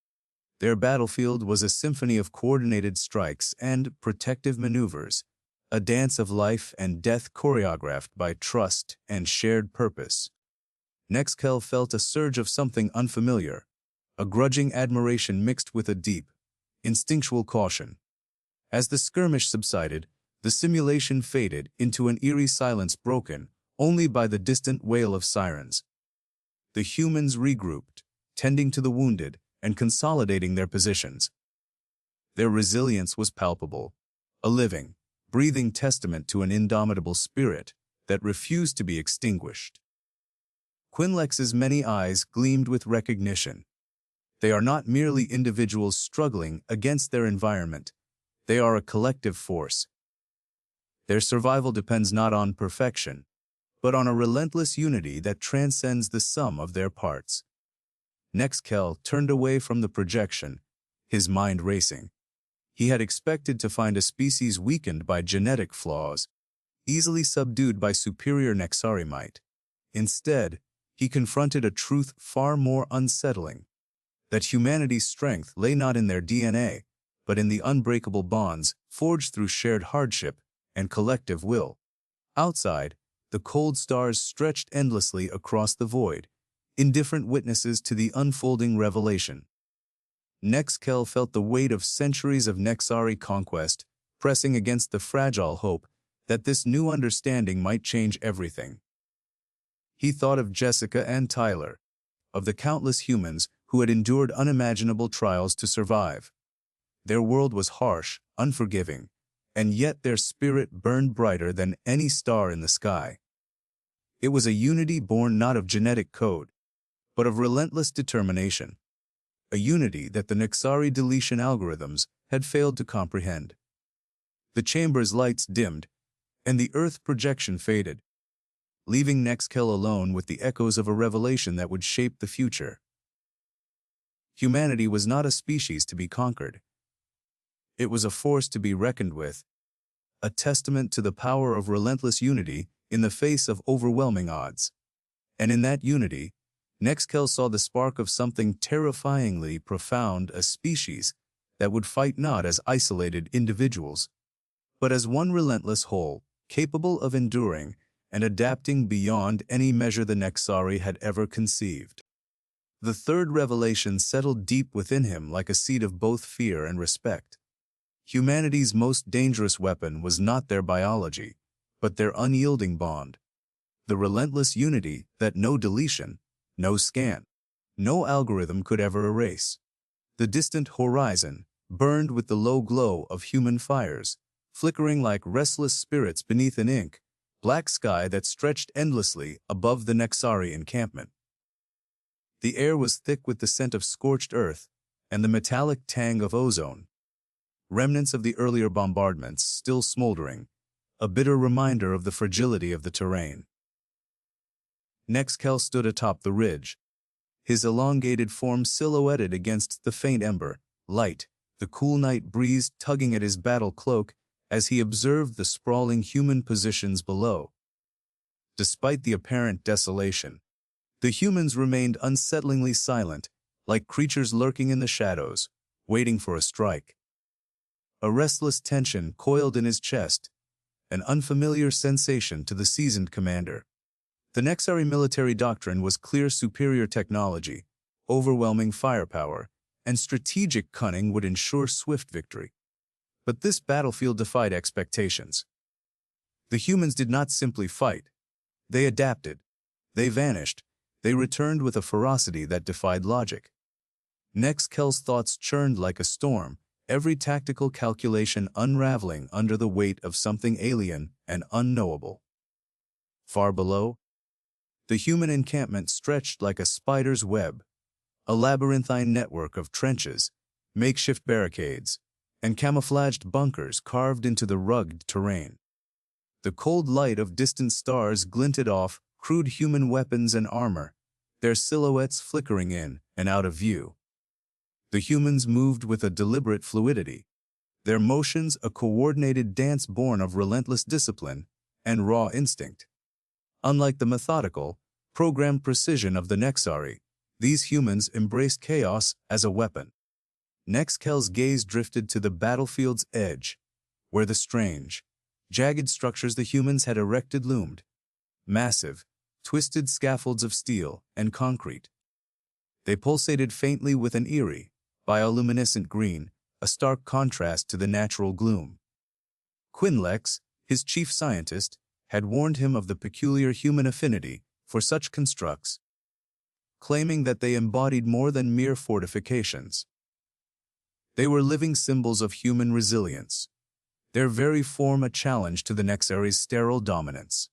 [SPEAKER 1] Their battlefield was a symphony of coordinated strikes and protective maneuvers, a dance of life and death choreographed by trust and shared purpose. Nex'Kel felt a surge of something unfamiliar, a grudging admiration mixed with a deep, instinctual caution. As the skirmish subsided, The simulation faded into an eerie silence broken only by the distant wail of sirens. The humans regrouped, tending to the wounded and consolidating their positions. Their resilience was palpable, a living, breathing testament to an indomitable spirit that refused to be extinguished. Quinlex's many eyes gleamed with recognition. They are not merely individuals struggling against their environment. They are a collective force. Their survival depends not on perfection, but on a relentless unity that transcends the sum of their parts. Nex'Kel turned away from the projection, his mind racing. He had expected to find a species weakened by genetic flaws, easily subdued by superior Nexari might. Instead, he confronted a truth far more unsettling, that humanity's strength lay not in their DNA, but in the unbreakable bonds forged through shared hardship and collective will. Outside, the cold stars stretched endlessly across the void, indifferent witnesses to the unfolding revelation. Nex'Kel felt the weight of centuries of Nexari conquest pressing against the fragile hope that this new understanding might change everything. He thought of Jessica and Tyler, of the countless humans who had endured unimaginable trials to survive. Their world was harsh, unforgiving, and yet their spirit burned brighter than any star in the sky. It was a unity born not of genetic code, but of relentless determination, a unity that the Nexari deletion algorithms had failed to comprehend. The chamber's lights dimmed, and the Earth projection faded, leaving Nex'Kel alone with the echoes of a revelation that would shape the future. Humanity was not a species to be conquered. It was a force to be reckoned with, a testament to the power of relentless unity in the face of overwhelming odds. And in that unity, Nex'Kel saw the spark of something terrifyingly profound, a species that would fight not as isolated individuals, but as one relentless whole, capable of enduring and adapting beyond any measure the Nexari had ever conceived. The third revelation settled deep within him like a seed of both fear and respect. Humanity's most dangerous weapon was not their biology, but their unyielding bond. The relentless unity that no deletion, no scan, no algorithm could ever erase. The distant horizon burned with the low glow of human fires, flickering like restless spirits beneath an black sky that stretched endlessly above the Nexari encampment. The air was thick with the scent of scorched earth and the metallic tang of ozone, remnants of the earlier bombardments still smoldering, a bitter reminder of the fragility of the terrain. Nex'Kel stood atop the ridge, his elongated form silhouetted against the faint ember light, the cool night breeze tugging at his battle cloak as he observed the sprawling human positions below. Despite the apparent desolation, the humans remained unsettlingly silent, like creatures lurking in the shadows, waiting for a strike. A restless tension coiled in his chest, an unfamiliar sensation to the seasoned commander. The Nexari military doctrine was clear: superior technology, overwhelming firepower, and strategic cunning would ensure swift victory. But this battlefield defied expectations. The humans did not simply fight. They adapted. They vanished. They returned with a ferocity that defied logic. Nex'Kel's thoughts churned like a storm, every tactical calculation unraveling under the weight of something alien and unknowable. Far below, the human encampment stretched like a spider's web, a labyrinthine network of trenches, makeshift barricades, and camouflaged bunkers carved into the rugged terrain. The cold light of distant stars glinted off crude human weapons and armor, their silhouettes flickering in and out of view. The humans moved with a deliberate fluidity, their motions a coordinated dance born of relentless discipline and raw instinct. Unlike the methodical, programmed precision of the Nexari, these humans embraced chaos as a weapon. Nex'Kel's gaze drifted to the battlefield's edge, where the strange, jagged structures the humans had erected loomed. Massive, twisted scaffolds of steel and concrete. They pulsated faintly with an eerie, bioluminescent green, a stark contrast to the natural gloom. Quinlex, his chief scientist, had warned him of the peculiar human affinity for such constructs, claiming that they embodied more than mere fortifications. They were living symbols of human resilience, their very form a challenge to the Nexari's sterile dominance.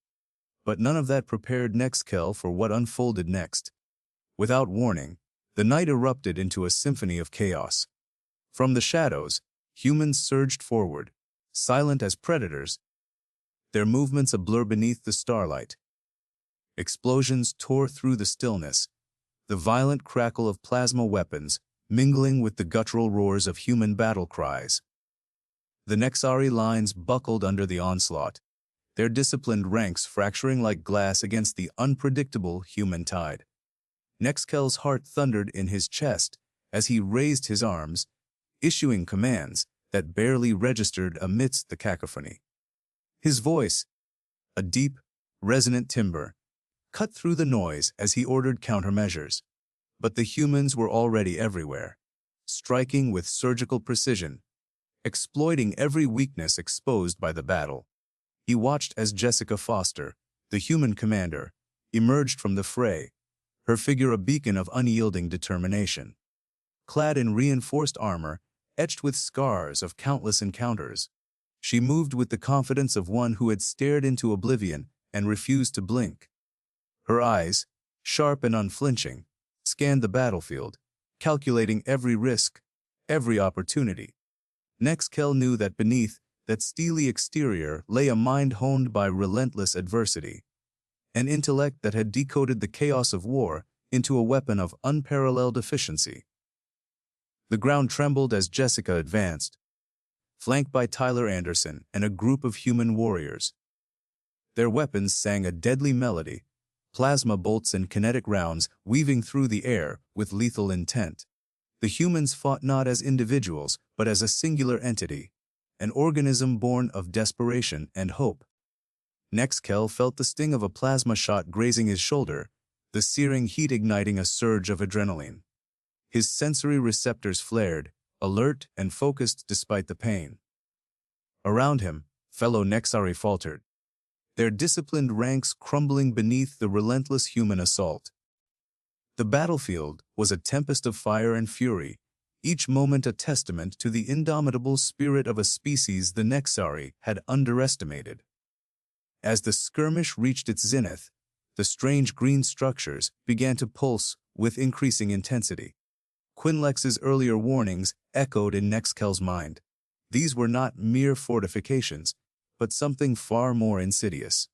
[SPEAKER 1] But none of that prepared Nex'Kel for what unfolded next. Without warning, the night erupted into a symphony of chaos. From the shadows, humans surged forward, silent as predators, their movements a blur beneath the starlight. Explosions tore through the stillness, the violent crackle of plasma weapons mingling with the guttural roars of human battle cries. The Nexari lines buckled under the onslaught, their disciplined ranks fracturing like glass against the unpredictable human tide. Nex'Kel's heart thundered in his chest as he raised his arms, issuing commands that barely registered amidst the cacophony. His voice, a deep, resonant timbre, cut through the noise as he ordered countermeasures. But the humans were already everywhere, striking with surgical precision, exploiting every weakness exposed by the battle. He watched as Jessica Foster, the human commander, emerged from the fray, her figure a beacon of unyielding determination. Clad in reinforced armor, etched with scars of countless encounters, she moved with the confidence of one who had stared into oblivion and refused to blink. Her eyes, sharp and unflinching, scanned the battlefield, calculating every risk, every opportunity. Nex'Kel knew that beneath that steely exterior lay a mind honed by relentless adversity, an intellect that had decoded the chaos of war into a weapon of unparalleled efficiency. The ground trembled as Jessica advanced, flanked by Tyler Anderson and a group of human warriors. Their weapons sang a deadly melody, plasma bolts and kinetic rounds weaving through the air with lethal intent. The humans fought not as individuals, but as a singular entity, an organism born of desperation and hope. Nex'Kel felt the sting of a plasma shot grazing his shoulder, the searing heat igniting a surge of adrenaline. His sensory receptors flared, alert and focused despite the pain. Around him, fellow Nexari faltered, their disciplined ranks crumbling beneath the relentless human assault. The battlefield was a tempest of fire and fury, each moment a testament to the indomitable spirit of a species the Nexari had underestimated. As the skirmish reached its zenith, the strange green structures began to pulse with increasing intensity. Quinlex's earlier warnings echoed in Nex'Kel's mind. These were not mere fortifications, but something far more insidious.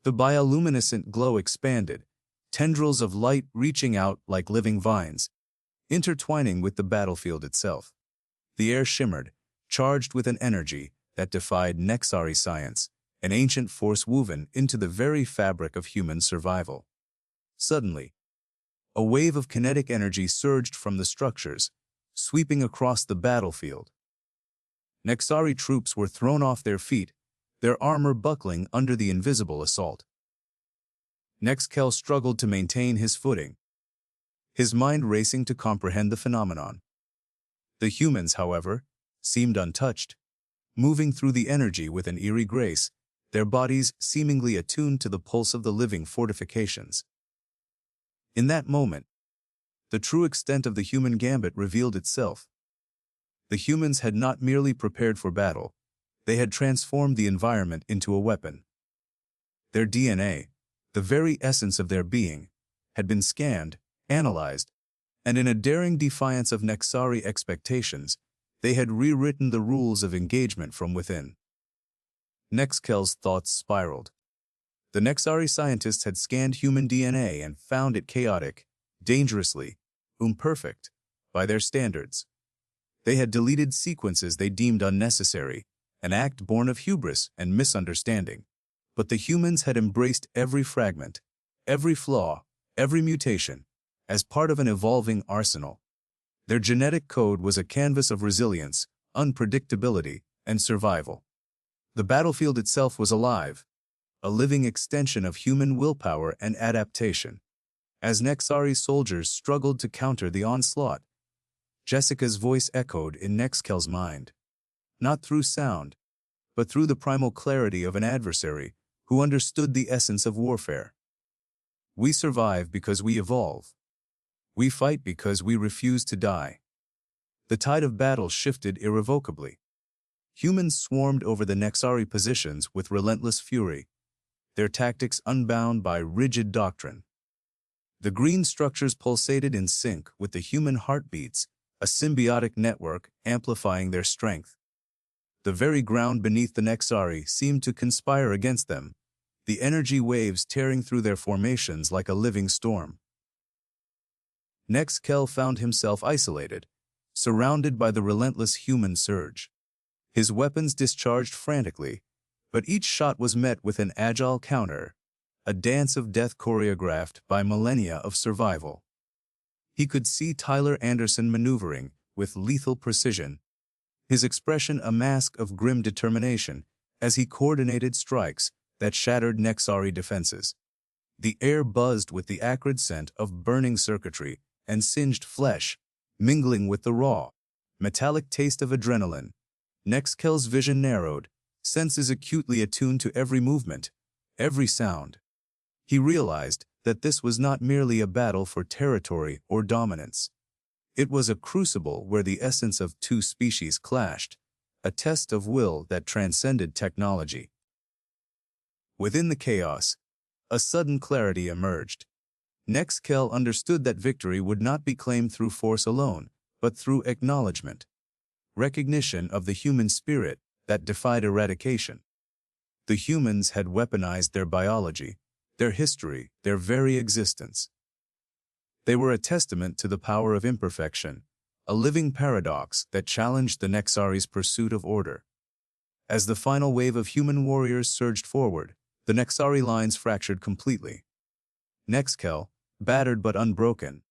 [SPEAKER 1] The bioluminescent glow expanded, tendrils of light reaching out like living vines, intertwining with the battlefield itself. The air shimmered, charged with an energy that defied Nexari science, an ancient force woven into the very fabric of human survival. Suddenly, a wave of kinetic energy surged from the structures, sweeping across the battlefield. Nexari troops were thrown off their feet, their armor buckling under the invisible assault. Nex'Kel struggled to maintain his footing, his mind racing to comprehend the phenomenon. The humans, however, seemed untouched, moving through the energy with an eerie grace, their bodies seemingly attuned to the pulse of the living fortifications. In that moment, the true extent of the human gambit revealed itself. The humans had not merely prepared for battle, they had transformed the environment into a weapon. Their DNA, the very essence of their being, had been scanned, analyzed, and in a daring defiance of Nexari expectations, they had rewritten the rules of engagement from within. Nex'Kel's thoughts spiraled. The Nexari scientists had scanned human DNA and found it chaotic, dangerously imperfect, by their standards. They had deleted sequences they deemed unnecessary, an act born of hubris and misunderstanding. But the humans had embraced every fragment, every flaw, every mutation, as part of an evolving arsenal. Their genetic code was a canvas of resilience, unpredictability, and survival. The battlefield itself was alive, a living extension of human willpower and adaptation. As Nexari soldiers struggled to counter the onslaught, Jessica's voice echoed in Nex'Kel's mind. Not through sound, but through the primal clarity of an adversary who understood the essence of warfare. We survive because we evolve. We fight because we refuse to die. The tide of battle shifted irrevocably. Humans swarmed over the Nexari positions with relentless fury, their tactics unbound by rigid doctrine. The green structures pulsated in sync with the human heartbeats, a symbiotic network amplifying their strength. The very ground beneath the Nexari seemed to conspire against them, the energy waves tearing through their formations like a living storm. Nex'Kel found himself isolated, surrounded by the relentless human surge. His weapons discharged frantically, but each shot was met with an agile counter, a dance of death choreographed by millennia of survival. He could see Tyler Anderson maneuvering with lethal precision, his expression a mask of grim determination as he coordinated strikes that shattered Nexari defenses. The air buzzed with the acrid scent of burning circuitry and singed flesh, mingling with the raw, metallic taste of adrenaline. Nex'Kel's vision narrowed, senses acutely attuned to every movement, every sound. He realized that this was not merely a battle for territory or dominance. It was a crucible where the essence of two species clashed, a test of will that transcended technology. Within the chaos, a sudden clarity emerged. Nex'Kel understood that victory would not be claimed through force alone, but through acknowledgement, recognition of the human spirit that defied eradication. The humans had weaponized their biology, their history, their very existence. They were a testament to the power of imperfection, a living paradox that challenged the Nexari's pursuit of order. As the final wave of human warriors surged forward, the Nexari lines fractured completely. Nex'Kel, battered but unbroken,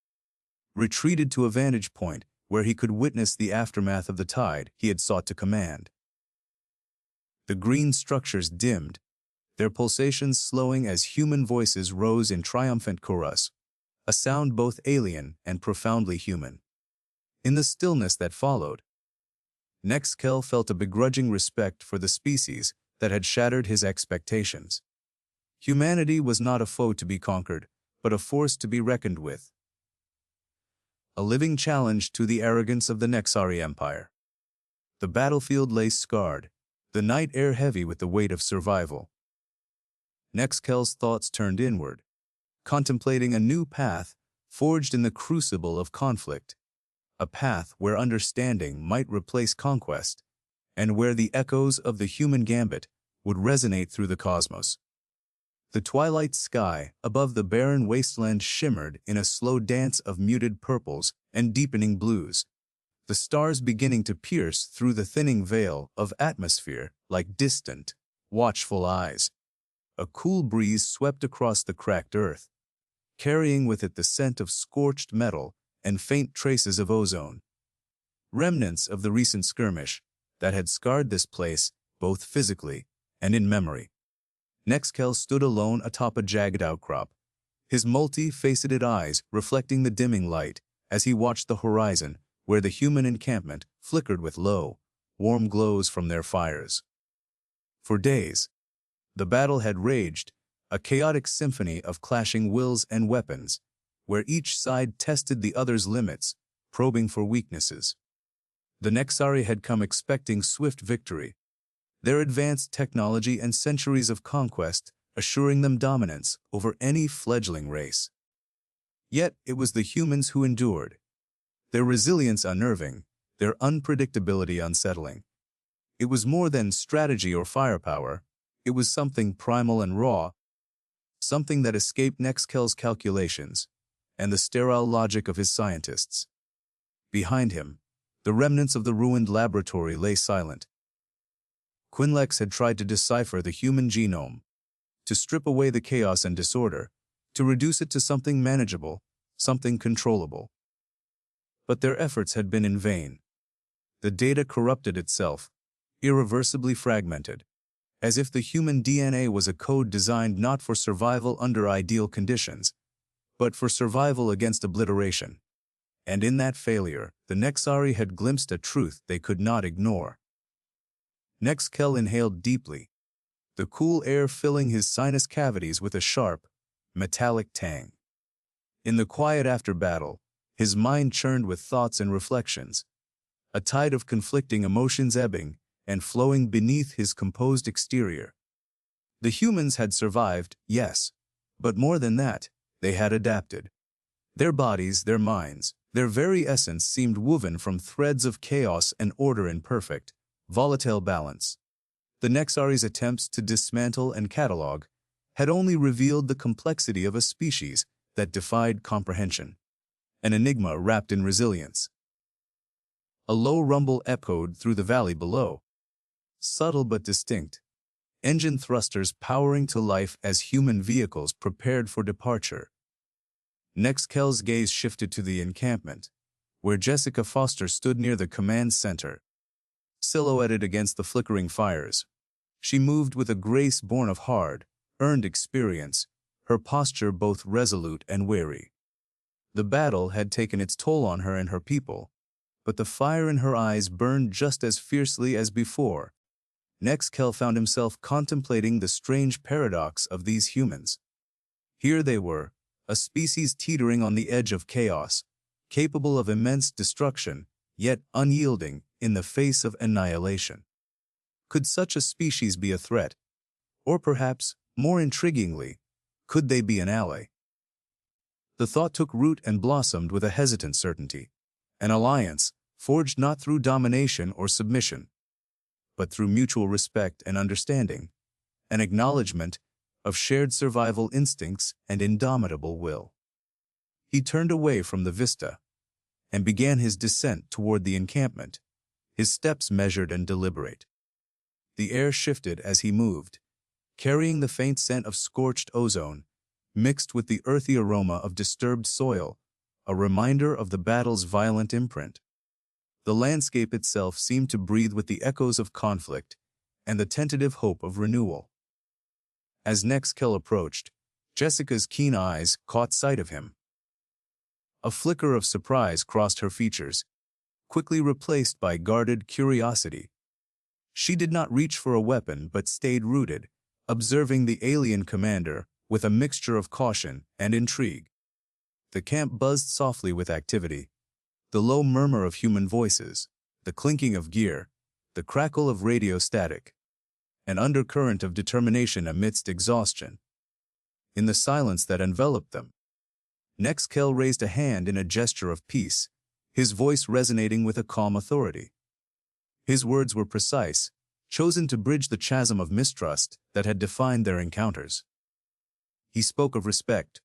[SPEAKER 1] retreated to a vantage point where he could witness the aftermath of the tide he had sought to command. The green structures dimmed, their pulsations slowing as human voices rose in triumphant chorus, a sound both alien and profoundly human. In the stillness that followed, Nex'Kel felt a begrudging respect for the species that had shattered his expectations. Humanity was not a foe to be conquered, but a force to be reckoned with. A living challenge to the arrogance of the Nexari Empire. The battlefield lay scarred, the night air heavy with the weight of survival. Nex'Kel's thoughts turned inward, contemplating a new path forged in the crucible of conflict, a path where understanding might replace conquest, and where the echoes of the human gambit would resonate through the cosmos. The twilight sky above the barren wasteland shimmered in a slow dance of muted purples and deepening blues, the stars beginning to pierce through the thinning veil of atmosphere like distant, watchful eyes. A cool breeze swept across the cracked earth, carrying with it the scent of scorched metal and faint traces of ozone, remnants of the recent skirmish that had scarred this place both physically and in memory. Nex'Kel stood alone atop a jagged outcrop, his multi-faceted eyes reflecting the dimming light as he watched the horizon where the human encampment flickered with low, warm glows from their fires. For days, the battle had raged, a chaotic symphony of clashing wills and weapons, where each side tested the other's limits, probing for weaknesses. The Nexari had come expecting swift victory, their advanced technology and centuries of conquest assuring them dominance over any fledgling race. Yet it was the humans who endured, their resilience unnerving, their unpredictability unsettling. It was more than strategy or firepower, it was something primal and raw, something that escaped Nex'Kel's calculations and the sterile logic of his scientists. Behind him, the remnants of the ruined laboratory lay silent. Quinlex had tried to decipher the human genome, to strip away the chaos and disorder, to reduce it to something manageable, something controllable. But their efforts had been in vain. The data corrupted itself, irreversibly fragmented, as if the human DNA was a code designed not for survival under ideal conditions, but for survival against obliteration. And in that failure, the Nexari had glimpsed a truth they could not ignore. Nex'Kel inhaled deeply, the cool air filling his sinus cavities with a sharp, metallic tang. In the quiet after battle, his mind churned with thoughts and reflections, a tide of conflicting emotions ebbing and flowing beneath his composed exterior. The humans had survived, yes, but more than that, they had adapted. Their bodies, their minds, their very essence seemed woven from threads of chaos and order in perfect, volatile balance. The Nexari's attempts to dismantle and catalog had only revealed the complexity of a species that defied comprehension, an enigma wrapped in resilience. A low rumble echoed through the valley below, subtle but distinct, engine thrusters powering to life as human vehicles prepared for departure. Nex'Kel's gaze shifted to the encampment, where Jessica Foster stood near the command center. Silhouetted against the flickering fires, she moved with a grace born of hard, earned experience, her posture both resolute and wary. The battle had taken its toll on her and her people, but the fire in her eyes burned just as fiercely as before. Nex'Kel found himself contemplating the strange paradox of these humans. Here they were, a species teetering on the edge of chaos, capable of immense destruction, yet unyielding in the face of annihilation. Could such a species be a threat? Or perhaps, more intriguingly, could they be an ally? The thought took root and blossomed with a hesitant certainty. An alliance, forged not through domination or submission, but through mutual respect and understanding, an acknowledgement of shared survival instincts and indomitable will. He turned away from the vista and began his descent toward the encampment, his steps measured and deliberate. The air shifted as he moved, carrying the faint scent of scorched ozone, mixed with the earthy aroma of disturbed soil, a reminder of the battle's violent imprint. The landscape itself seemed to breathe with the echoes of conflict and the tentative hope of renewal. As Nex'Kel approached, Jessica's keen eyes caught sight of him. A flicker of surprise crossed her features, quickly replaced by guarded curiosity. She did not reach for a weapon but stayed rooted, observing the alien commander with a mixture of caution and intrigue. The camp buzzed softly with activity, the low murmur of human voices, the clinking of gear, the crackle of radio static, an undercurrent of determination amidst exhaustion. In the silence that enveloped them, Nex'Kel raised a hand in a gesture of peace, his voice resonating with a calm authority. His words were precise, chosen to bridge the chasm of mistrust that had defined their encounters. He spoke of respect,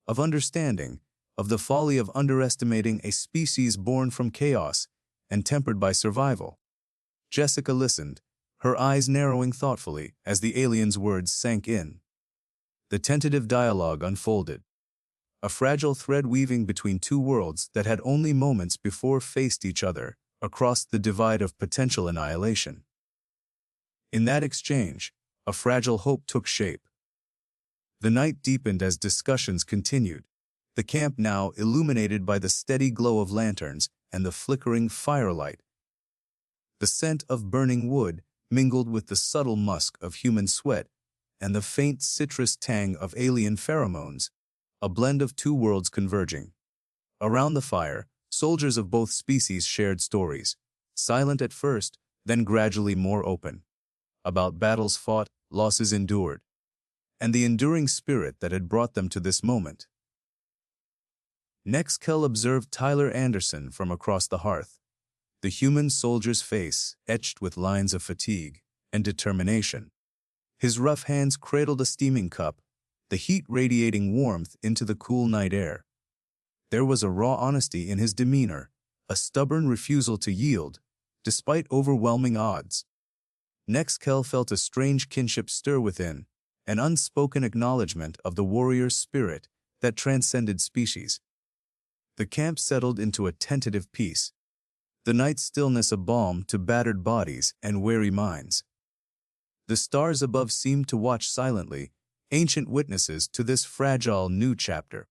[SPEAKER 1] of understanding, of the folly of underestimating a species born from chaos and tempered by survival. Jessica listened, her eyes narrowing thoughtfully as the alien's words sank in. The tentative dialogue unfolded, a fragile thread weaving between two worlds that had only moments before faced each other across the divide of potential annihilation. In that exchange, a fragile hope took shape. The night deepened as discussions continued, the camp now illuminated by the steady glow of lanterns and the flickering firelight. The scent of burning wood mingled with the subtle musk of human sweat and the faint citrus tang of alien pheromones, a blend of two worlds converging. Around the fire, soldiers of both species shared stories, silent at first, then gradually more open, about battles fought, losses endured, and the enduring spirit that had brought them to this moment. Nex'Kel observed Tyler Anderson from across the hearth, the human soldier's face etched with lines of fatigue and determination. His rough hands cradled a steaming cup, the heat radiating warmth into the cool night air. There was a raw honesty in his demeanor, a stubborn refusal to yield, despite overwhelming odds. Nex'Kel felt a strange kinship stir within, an unspoken acknowledgement of the warrior's spirit that transcended species. The camp settled into a tentative peace, the night's stillness a balm to battered bodies and weary minds. The stars above seemed to watch silently, ancient witnesses to this fragile new chapter.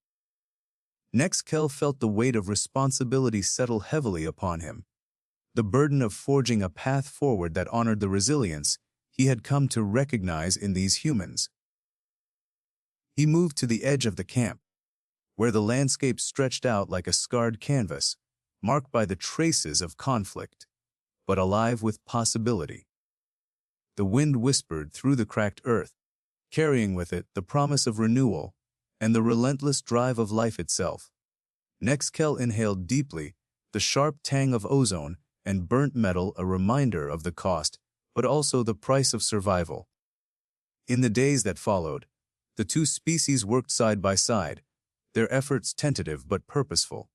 [SPEAKER 1] Nex'Kel felt the weight of responsibility settle heavily upon him. the burden of forging a path forward that honored the resilience he had come to recognize in these humans. He moved to the edge of the camp, where the landscape stretched out like a scarred canvas, marked by the traces of conflict, but alive with possibility. The wind whispered through the cracked earth, carrying with it the promise of renewal and the relentless drive of life itself. Nex'Kel inhaled deeply, the sharp tang of ozone and burnt metal a reminder of the cost, but also the price of survival. In the days that followed, the two species worked side by side, their efforts tentative but purposeful.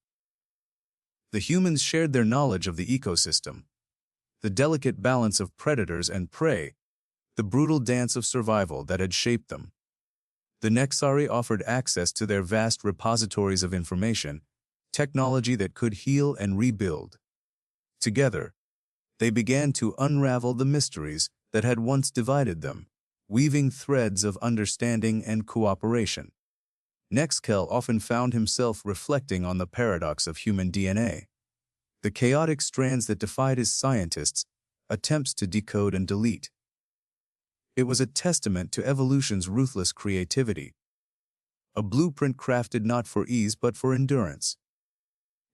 [SPEAKER 1] The humans shared their knowledge of the ecosystem, the delicate balance of predators and prey, the brutal dance of survival that had shaped them. The Nexari offered access to their vast repositories of information, technology that could heal and rebuild. Together, they began to unravel the mysteries that had once divided them, weaving threads of understanding and cooperation. Nex'Kel often found himself reflecting on the paradox of human DNA, the chaotic strands that defied his scientists' attempts to decode and delete. It was a testament to evolution's ruthless creativity, a blueprint crafted not for ease but for endurance.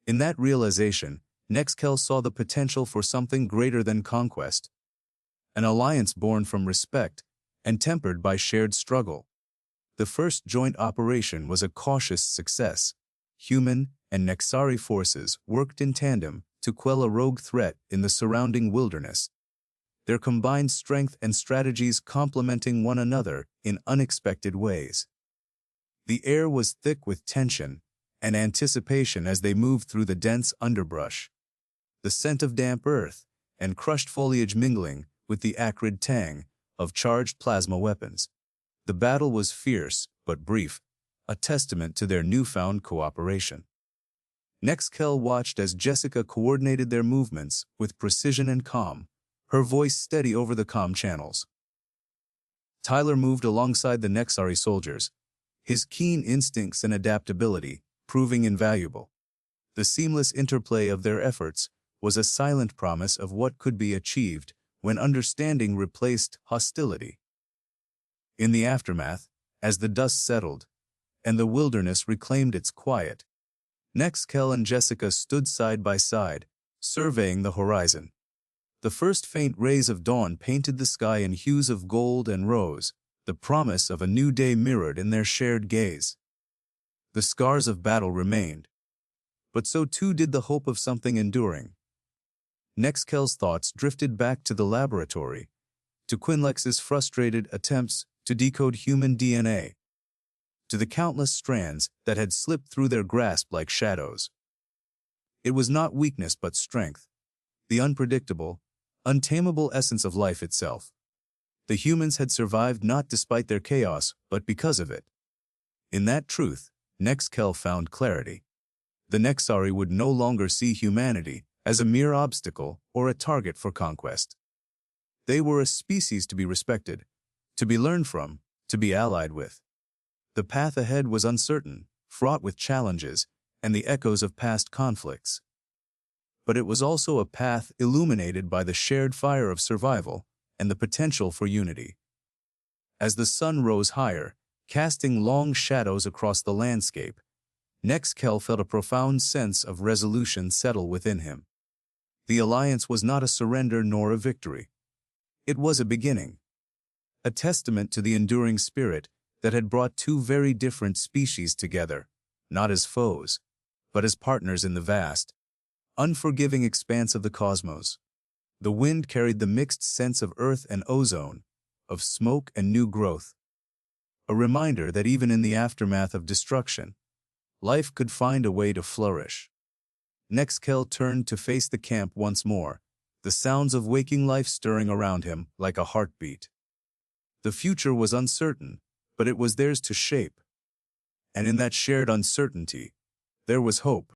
[SPEAKER 1] In that realization, Nex'Kel saw the potential for something greater than conquest, an alliance born from respect and tempered by shared struggle. The first joint operation was a cautious success. Human and Nexari forces worked in tandem to quell a rogue threat in the surrounding wilderness, their combined strength and strategies complementing one another in unexpected ways. The air was thick with tension and anticipation as they moved through the dense underbrush, the scent of damp earth and crushed foliage mingling with the acrid tang of charged plasma weapons. The battle was fierce but brief, a testament to their newfound cooperation. Nex'Kel watched as Jessica coordinated their movements with precision and calm, her voice steady over the comm channels. Tyler moved alongside the Nexari soldiers, his keen instincts and adaptability proving invaluable. The seamless interplay of their efforts was a silent promise of what could be achieved when understanding replaced hostility. In the aftermath, as the dust settled and the wilderness reclaimed its quiet, Nex'Kel and Jessica stood side by side, surveying the horizon. The first faint rays of dawn painted the sky in hues of gold and rose, the promise of a new day mirrored in their shared gaze. The scars of battle remained, but so too did the hope of something enduring. Nex'Kel's thoughts drifted back to the laboratory, to Quinlex's frustrated attempts to decode human DNA, to the countless strands that had slipped through their grasp like shadows. It was not weakness but strength, the unpredictable, untamable essence of life itself. The humans had survived not despite their chaos, but because of it. In that truth, Nex'Kel found clarity. The Nexari would no longer see humanity as a mere obstacle or a target for conquest. They were a species to be respected, to be learned from, to be allied with. The path ahead was uncertain, fraught with challenges and the echoes of past conflicts. But it was also a path illuminated by the shared fire of survival and the potential for unity. As the sun rose higher, casting long shadows across the landscape, Nex'Kel felt a profound sense of resolution settle within him. The alliance was not a surrender nor a victory. It was a beginning, a testament to the enduring spirit that had brought two very different species together, not as foes, but as partners in the vast, unforgiving expanse of the cosmos. The wind carried the mixed scents of earth and ozone, of smoke and new growth. A reminder that even in the aftermath of destruction, life could find a way to flourish. Nex'Kel turned to face the camp once more, the sounds of waking life stirring around him like a heartbeat. The future was uncertain, but it was theirs to shape. And in that shared uncertainty, there was hope.